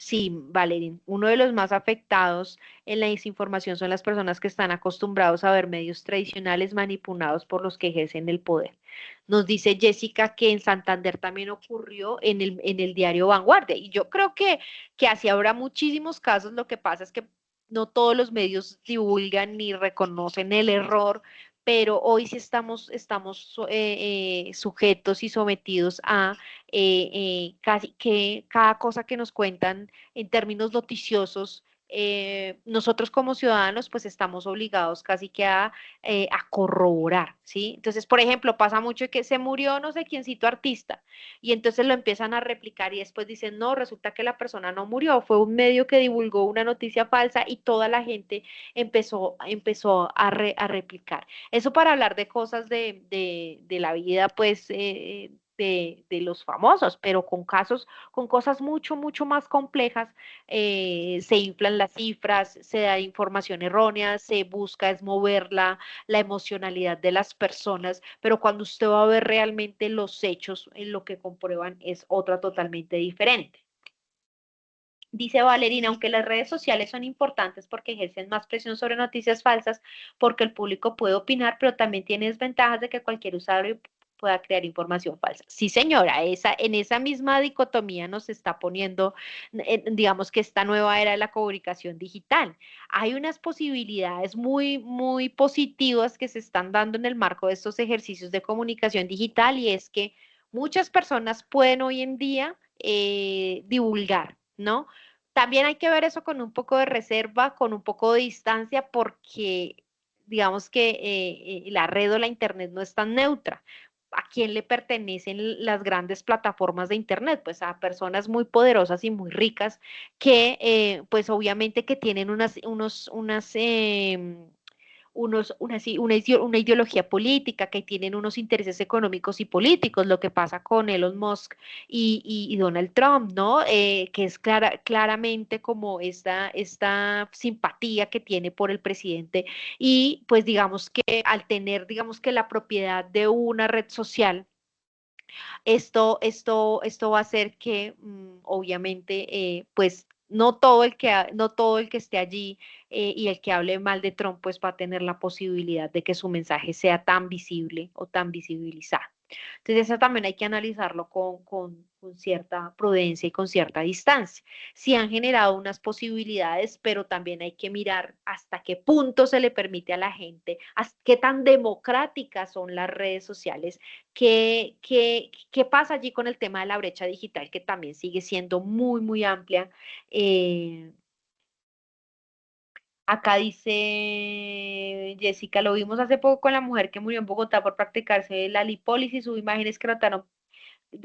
Sí, Valerín, uno de los más afectados en la desinformación son las personas que están acostumbrados a ver medios tradicionales manipulados por los que ejercen el poder. Nos dice Jessica que en Santander también ocurrió en el diario Vanguardia. Y yo creo que así habrá muchísimos casos. Lo que pasa es que no todos los medios divulgan ni reconocen el error, pero hoy sí estamos sujetos y sometidos a casi que cada cosa que nos cuentan en términos noticiosos nosotros como ciudadanos pues estamos obligados casi que a corroborar, ¿sí? Entonces, por ejemplo, pasa mucho que se murió no sé quiéncito artista y entonces lo empiezan a replicar y después dicen, no, resulta que la persona no murió, fue un medio que divulgó una noticia falsa y toda la gente empezó a replicar. Eso para hablar de cosas de la vida, pues, de los famosos, pero con cosas mucho, mucho más complejas, se inflan las cifras, se da información errónea, se busca es mover la emocionalidad de las personas, pero cuando usted va a ver realmente los hechos, en lo que comprueban es otra totalmente diferente. Dice Valerina, aunque las redes sociales son importantes porque ejercen más presión sobre noticias falsas, porque el público puede opinar, pero también tiene desventajas de que cualquier usuario pueda crear información falsa. Sí, señora, en esa misma dicotomía nos está poniendo, digamos que esta nueva era de la comunicación digital. Hay unas posibilidades muy, muy positivas que se están dando en el marco de estos ejercicios de comunicación digital y es que muchas personas pueden hoy en día divulgar, ¿no? También hay que ver eso con un poco de reserva, con un poco de distancia, porque digamos que la red o la internet no es tan neutra. ¿A quién le pertenecen las grandes plataformas de internet? Pues a personas muy poderosas y muy ricas que, pues obviamente que tienen una ideología política, que tienen unos intereses económicos y políticos, lo que pasa con Elon Musk y Donald Trump, ¿no? Que es claramente como esta simpatía que tiene por el presidente y pues digamos que al tener, digamos que la propiedad de una red social, esto va a hacer que obviamente pues no todo el que esté allí y el que hable mal de Trump pues va a tener la posibilidad de que su mensaje sea tan visible o tan visibilizado. Entonces eso también hay que analizarlo con cierta prudencia y con cierta distancia. Sí han generado unas posibilidades, pero también hay que mirar hasta qué punto se le permite a la gente, qué tan democráticas son las redes sociales. ¿Qué pasa allí con el tema de la brecha digital, que también sigue siendo muy, muy amplia? Eh, Acá dice Jessica, lo vimos hace poco con la mujer que murió en Bogotá por practicarse la lipólisis, hubo imágenes que notaron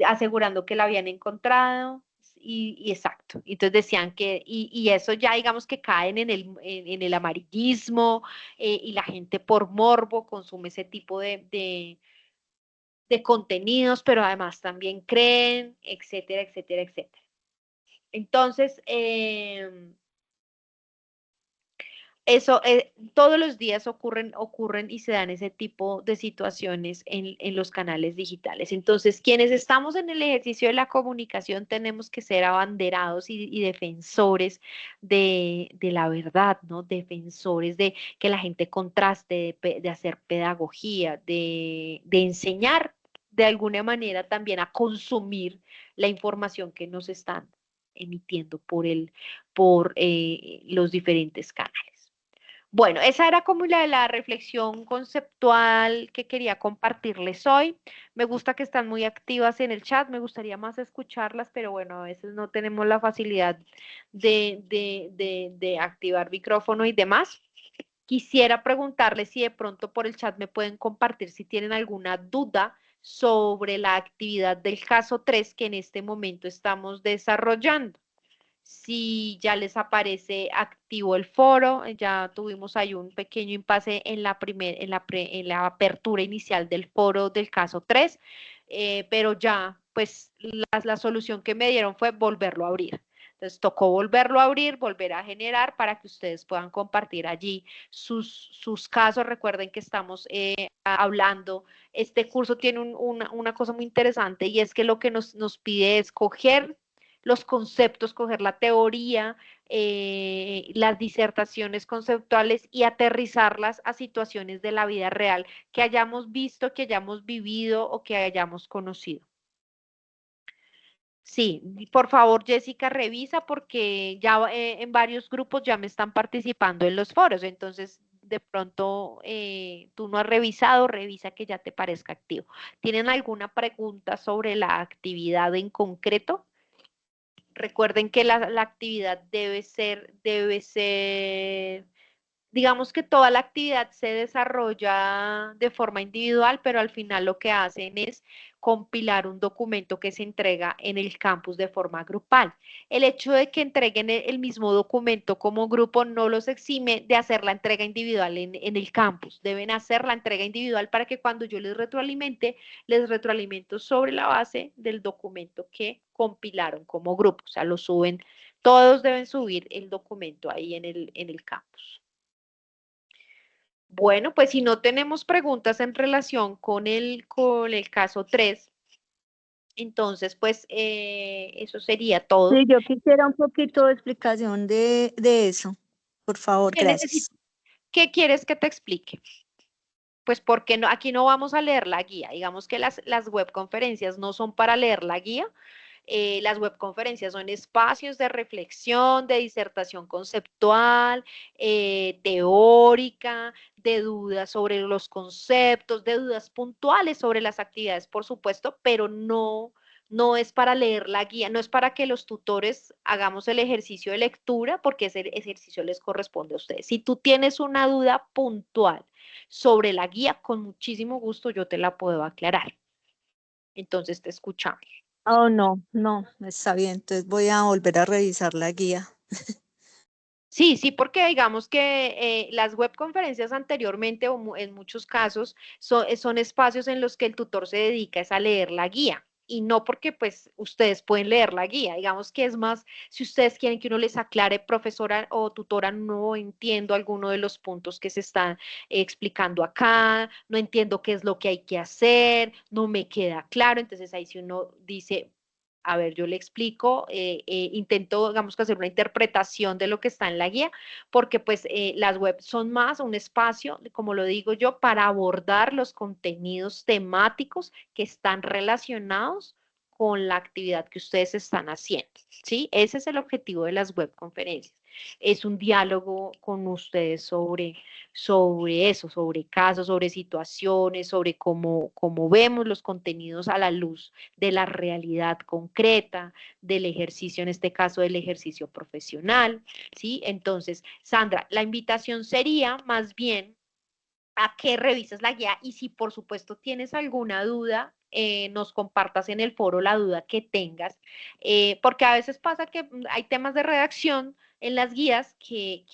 asegurando que la habían encontrado. Y exacto, entonces decían que, y eso ya digamos que caen en el amarillismo y la gente por morbo consume ese tipo de contenidos, pero además también creen, etcétera, etcétera, etcétera. Entonces, eso todos los días ocurren y se dan ese tipo de situaciones en los canales digitales. Entonces, quienes estamos en el ejercicio de la comunicación tenemos que ser abanderados y defensores de la verdad, ¿no? Defensores de que la gente contraste, de hacer pedagogía, de enseñar de alguna manera también a consumir la información que nos están emitiendo por los diferentes canales. Bueno, esa era como la reflexión conceptual que quería compartirles hoy. Me gusta que están muy activas en el chat, me gustaría más escucharlas, pero bueno, a veces no tenemos la facilidad de activar micrófono y demás. Quisiera preguntarles si de pronto por el chat me pueden compartir si tienen alguna duda sobre la actividad del caso 3 que en este momento estamos desarrollando. Si ya les aparece activo el foro, ya tuvimos ahí un pequeño impasse en la apertura inicial del foro del caso 3, pero ya pues la solución que me dieron fue volverlo a abrir. Entonces tocó volverlo a abrir, volver a generar para que ustedes puedan compartir allí sus casos. Recuerden que estamos hablando, este curso tiene una cosa muy interesante y es que lo que nos pide es coger los conceptos, coger la teoría, las disertaciones conceptuales y aterrizarlas a situaciones de la vida real que hayamos visto, que hayamos vivido o que hayamos conocido. Sí, por favor, Jessica, revisa porque ya en varios grupos ya me están participando en los foros, entonces de pronto tú no has revisado, revisa que ya te parezca activo. ¿Tienen alguna pregunta sobre la actividad en concreto? Recuerden que la actividad debe ser, digamos que toda la actividad se desarrolla de forma individual, pero al final lo que hacen es compilar un documento que se entrega en el campus de forma grupal. El hecho de que entreguen el mismo documento como grupo no los exime de hacer la entrega individual en el campus. Deben hacer la entrega individual para que cuando yo les retroalimento sobre la base del documento que compilaron como grupo. O sea, lo suben, todos deben subir el documento ahí en el campus. Bueno, pues si no tenemos preguntas en relación con el caso 3, entonces pues eso sería todo. Sí, yo quisiera un poquito de explicación de eso. Por favor, gracias. ¿Qué quieres que te explique? Pues porque no, aquí no vamos a leer la guía. Digamos que las webconferencias no son para leer la guía. Las webconferencias son espacios de reflexión, de disertación conceptual, teórica, de dudas sobre los conceptos, de dudas puntuales sobre las actividades, por supuesto, pero no es para leer la guía, no es para que los tutores hagamos el ejercicio de lectura, porque ese ejercicio les corresponde a ustedes. Si tú tienes una duda puntual sobre la guía, con muchísimo gusto yo te la puedo aclarar. Entonces te escuchamos. Oh, no, está bien. Entonces voy a volver a revisar la guía. Sí, porque digamos que las webconferencias anteriormente, o en muchos casos, son espacios en los que el tutor se dedica es a leer la guía. Y no porque pues ustedes pueden leer la guía, digamos que es más, si ustedes quieren que uno les aclare, profesora o tutora, no entiendo alguno de los puntos que se están explicando acá, no entiendo qué es lo que hay que hacer, no me queda claro, entonces ahí si uno dice, a ver, yo le explico, intento, digamos que hacer una interpretación de lo que está en la guía, porque pues las webs son más un espacio, como lo digo yo, para abordar los contenidos temáticos que están relacionados con la actividad que ustedes están haciendo, ¿sí? Ese es el objetivo de las webconferencias. Es un diálogo con ustedes sobre eso, sobre casos, sobre situaciones, sobre cómo vemos los contenidos a la luz de la realidad concreta, del ejercicio, en este caso del ejercicio profesional, ¿sí? Entonces, Sandra, la invitación sería más bien a que revises la guía y si por supuesto tienes alguna duda, nos compartas en el foro la duda que tengas, porque a veces pasa que hay temas de redacción en las guías que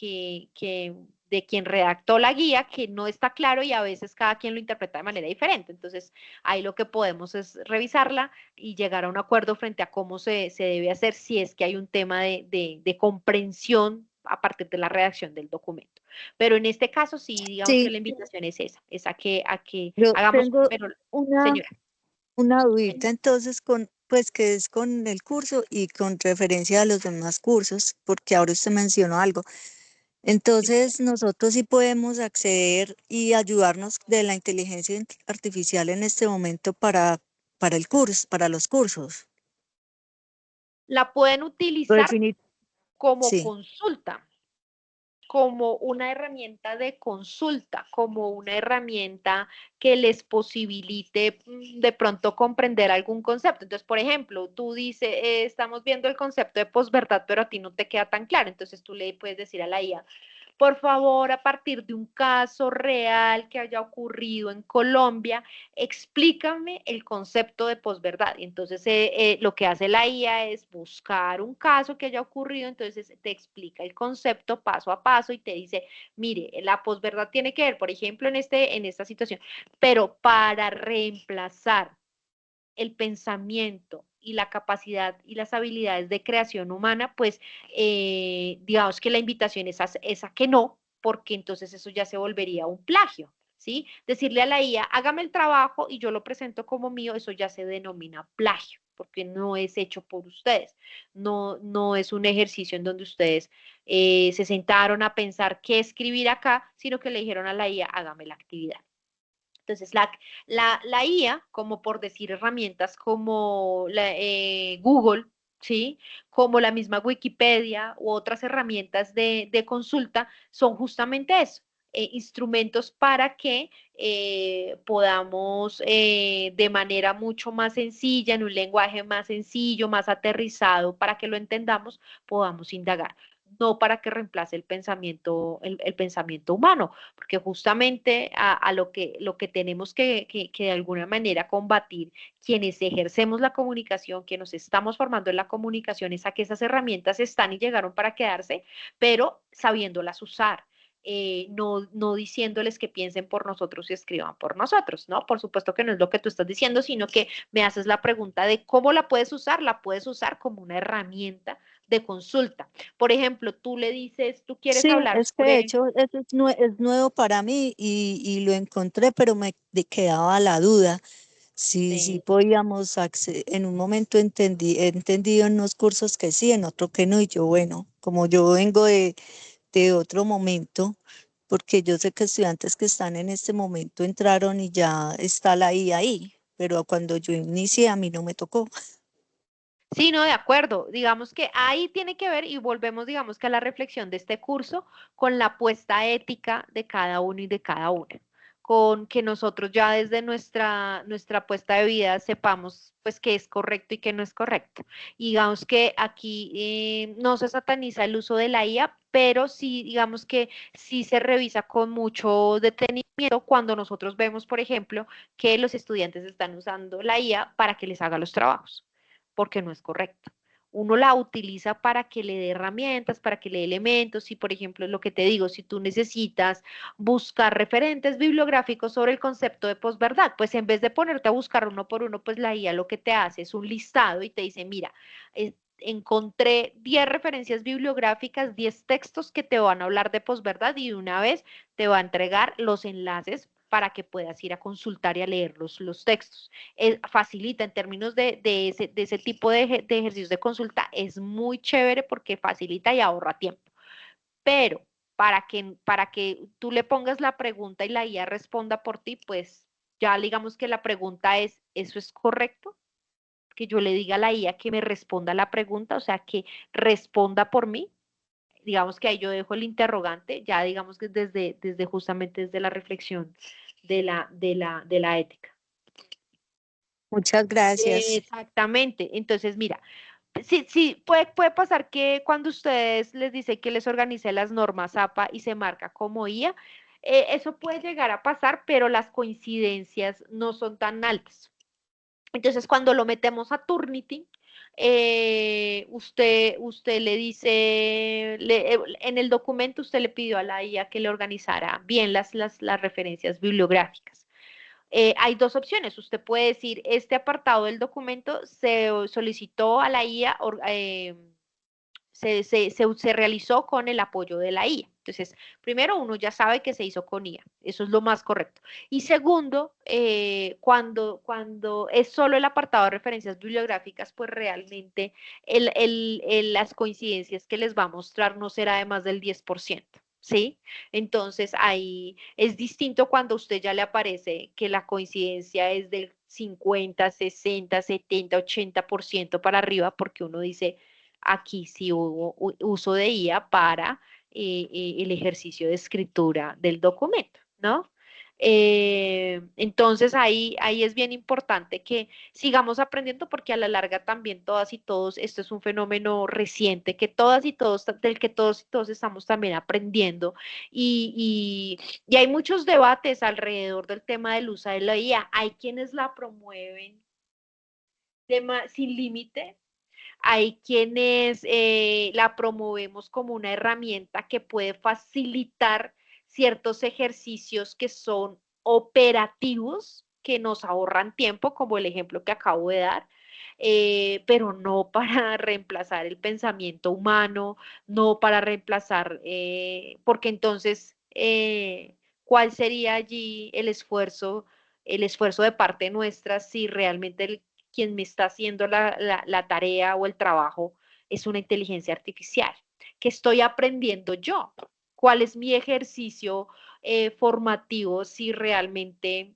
de quien redactó la guía que no está claro y a veces cada quien lo interpreta de manera diferente. Entonces, ahí lo que podemos es revisarla y llegar a un acuerdo frente a cómo se debe hacer si es que hay un tema de comprensión a partir de la redacción del documento. Pero en este caso sí, digamos que Sí, la invitación es a que yo hagamos tengo primero, una, señora. una dudita entonces pues que es con el curso y con referencia a los demás cursos, porque ahora usted mencionó algo. Entonces, nosotros sí podemos acceder y ayudarnos de la inteligencia artificial en este momento para el curso, para los cursos. La pueden utilizar como Sí. consulta, como una herramienta de consulta, como una herramienta que les posibilite de pronto comprender algún concepto. Entonces, por ejemplo, tú dices, estamos viendo el concepto de posverdad, pero a ti no te queda tan claro. Entonces tú le puedes decir a la IA, por favor, a partir de un caso real que haya ocurrido en Colombia, explícame el concepto de posverdad. Y entonces lo que hace la IA es buscar un caso que haya ocurrido, entonces te explica el concepto paso a paso y te dice, mire, la posverdad tiene que ver, por ejemplo, en esta situación, pero para reemplazar el pensamiento y la capacidad y las habilidades de creación humana, pues digamos que la invitación es a que no, porque entonces eso ya se volvería un plagio, ¿sí? Decirle a la IA, hágame el trabajo y yo lo presento como mío, eso ya se denomina plagio, porque no es hecho por ustedes, no es un ejercicio en donde ustedes se sentaron a pensar qué escribir acá, sino que le dijeron a la IA, hágame la actividad. Entonces, la IA, como por decir herramientas como Google, ¿sí? Como la misma Wikipedia u otras herramientas de consulta, son justamente eso. instrumentos para que podamos de manera mucho más sencilla, en un lenguaje más sencillo, más aterrizado, para que lo entendamos, podamos indagar. No para que reemplace el pensamiento humano, porque justamente a lo que tenemos que de alguna manera combatir quienes ejercemos la comunicación, que nos estamos formando en la comunicación, es a que esas herramientas están y llegaron para quedarse, pero sabiéndolas usar. No diciéndoles que piensen por nosotros y escriban por nosotros, ¿no? Por supuesto que no es lo que tú estás diciendo, sino que me haces la pregunta de cómo la puedes usar. La puedes usar como una herramienta de consulta. Por ejemplo, tú le dices, tú quieres Sí, hablar es que de sobre... hecho eso es nuevo para mí y lo encontré, pero quedaba la duda. Sí Sí. podíamos en un momento he entendido en unos cursos que sí, en otro que no, y yo, bueno, como yo vengo de otro momento, porque yo sé que estudiantes que están en este momento entraron y ya está la IA ahí, pero cuando yo inicié a mí no me tocó. Sí, no, de acuerdo. Digamos que ahí tiene que ver y volvemos, digamos que a la reflexión de este curso con la apuesta ética de cada uno y de cada una, con que nosotros ya desde nuestra apuesta de vida sepamos pues qué es correcto y qué no es correcto. Y digamos que aquí no se sataniza el uso de la IA, pero sí, digamos que sí se revisa con mucho detenimiento cuando nosotros vemos, por ejemplo, que los estudiantes están usando la IA para que les haga los trabajos porque no es correcto. Uno la utiliza para que le dé herramientas, para que le dé elementos. Y, por ejemplo, lo que te digo, si tú necesitas buscar referentes bibliográficos sobre el concepto de posverdad, pues en vez de ponerte a buscar uno por uno, pues la IA lo que te hace es un listado y te dice, mira, encontré 10 referencias bibliográficas, 10 textos que te van a hablar de posverdad y de una vez te va a entregar los enlaces para que puedas ir a consultar y a leer los textos. Facilita en términos de ese tipo de ejercicios de consulta, es muy chévere porque facilita y ahorra tiempo. Pero para que tú le pongas la pregunta y la IA responda por ti, pues ya digamos que la pregunta es, ¿eso es correcto? Que yo le diga a la IA que me responda la pregunta, o sea, que responda por mí. Digamos que ahí yo dejo el interrogante, ya digamos que desde justamente desde la reflexión de la ética. Muchas gracias. Exactamente. Entonces, mira, sí, sí, puede pasar que cuando ustedes les dice que les organice las normas APA y se marca como IA, eso puede llegar a pasar, pero las coincidencias no son tan altas. Entonces, cuando lo metemos a Turnitin, usted le dice, en el documento usted le pidió a la IA que le organizara bien las referencias bibliográficas. Hay dos opciones. Usted puede decir, este apartado del documento se solicitó a la IA, se realizó con el apoyo de la IA. Entonces, primero, uno ya sabe que se hizo con IA. Eso es lo más correcto. Y segundo, cuando es solo el apartado de referencias bibliográficas, pues realmente las coincidencias que les va a mostrar no será de más del 10%. ¿Sí? Entonces ahí es distinto cuando a usted ya le aparece que la coincidencia es del 50, 60, 70, 80% para arriba, porque uno dice, aquí sí hubo uso de IA para el ejercicio de escritura del documento, ¿no? Entonces ahí es bien importante que sigamos aprendiendo porque a la larga también todas y todos, esto es un fenómeno reciente que todas y todos, del que todos y todos estamos también aprendiendo y hay muchos debates alrededor del tema del uso de la IA. Hay quienes la promueven sin límite, hay quienes la promovemos como una herramienta que puede facilitar ciertos ejercicios que son operativos, que nos ahorran tiempo, como el ejemplo que acabo de dar, pero no para reemplazar el pensamiento humano, no para reemplazar, porque entonces, ¿cuál sería allí el esfuerzo de parte nuestra si realmente quien me está haciendo la tarea o el trabajo es una inteligencia artificial? ¿Qué estoy aprendiendo yo? ¿Cuál es mi ejercicio formativo si realmente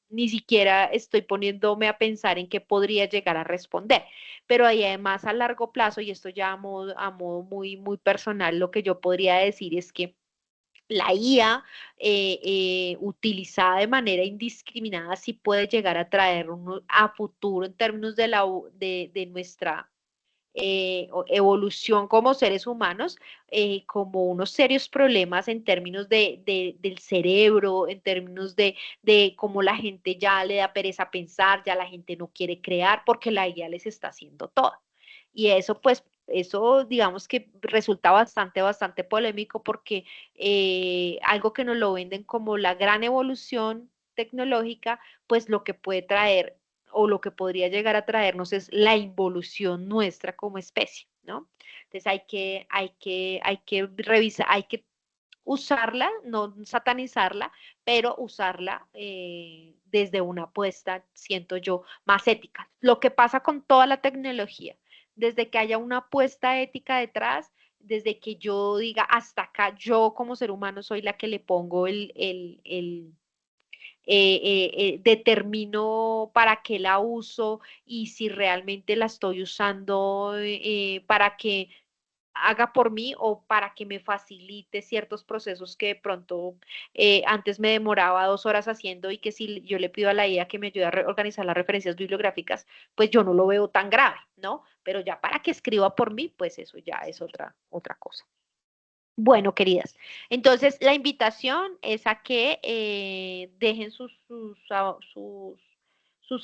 ni siquiera estoy poniéndome a pensar en qué podría llegar a responder? Pero ahí además a largo plazo, y esto ya a modo muy personal, lo que yo podría decir es que la IA utilizada de manera indiscriminada sí puede llegar a traer a futuro en términos de nuestra evolución como seres humanos, como unos serios problemas en términos del cerebro, en términos de cómo la gente ya le da pereza pensar, ya la gente no quiere crear porque la IA les está haciendo todo. Y eso pues eso digamos que resulta bastante polémico porque algo que nos lo venden como la gran evolución tecnológica, pues lo que puede traer o lo que podría llegar a traernos es la involución nuestra como especie, ¿no? Entonces hay que revisar, hay que usarla, no satanizarla, pero usarla desde una apuesta, siento yo, más ética. Lo que pasa con toda la tecnología, desde que haya una apuesta ética detrás, desde que yo diga hasta acá, yo como ser humano soy la que le pongo determino para qué la uso y si realmente la estoy usando para que haga por mí o para que me facilite ciertos procesos que de pronto antes me demoraba 2 horas haciendo y que si yo le pido a la IA que me ayude a organizar las referencias bibliográficas, pues yo no lo veo tan grave, ¿no? Pero ya para que escriba por mí, pues eso ya es otra cosa. Bueno, queridas, entonces la invitación es a que dejen sus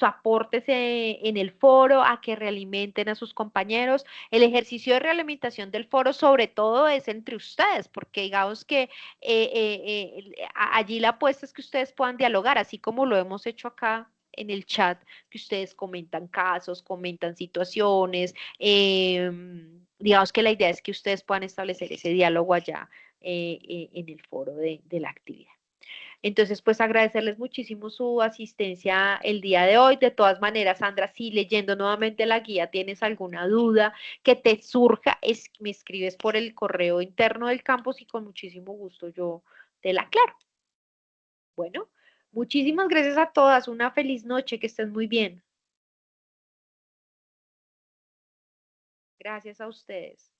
aportes en el foro, a que realimenten a sus compañeros. El ejercicio de realimentación del foro sobre todo es entre ustedes, porque digamos que allí la apuesta es que ustedes puedan dialogar, así como lo hemos hecho acá en el chat, que ustedes comentan casos, comentan situaciones, digamos que la idea es que ustedes puedan establecer ese diálogo allá en el foro de la actividad. Entonces, pues agradecerles muchísimo su asistencia el día de hoy. De todas maneras, Sandra, si leyendo nuevamente la guía tienes alguna duda que te surja, me escribes por el correo interno del campus y con muchísimo gusto yo te la aclaro. Bueno, muchísimas gracias a todas. Una feliz noche, que estén muy bien. Gracias a ustedes.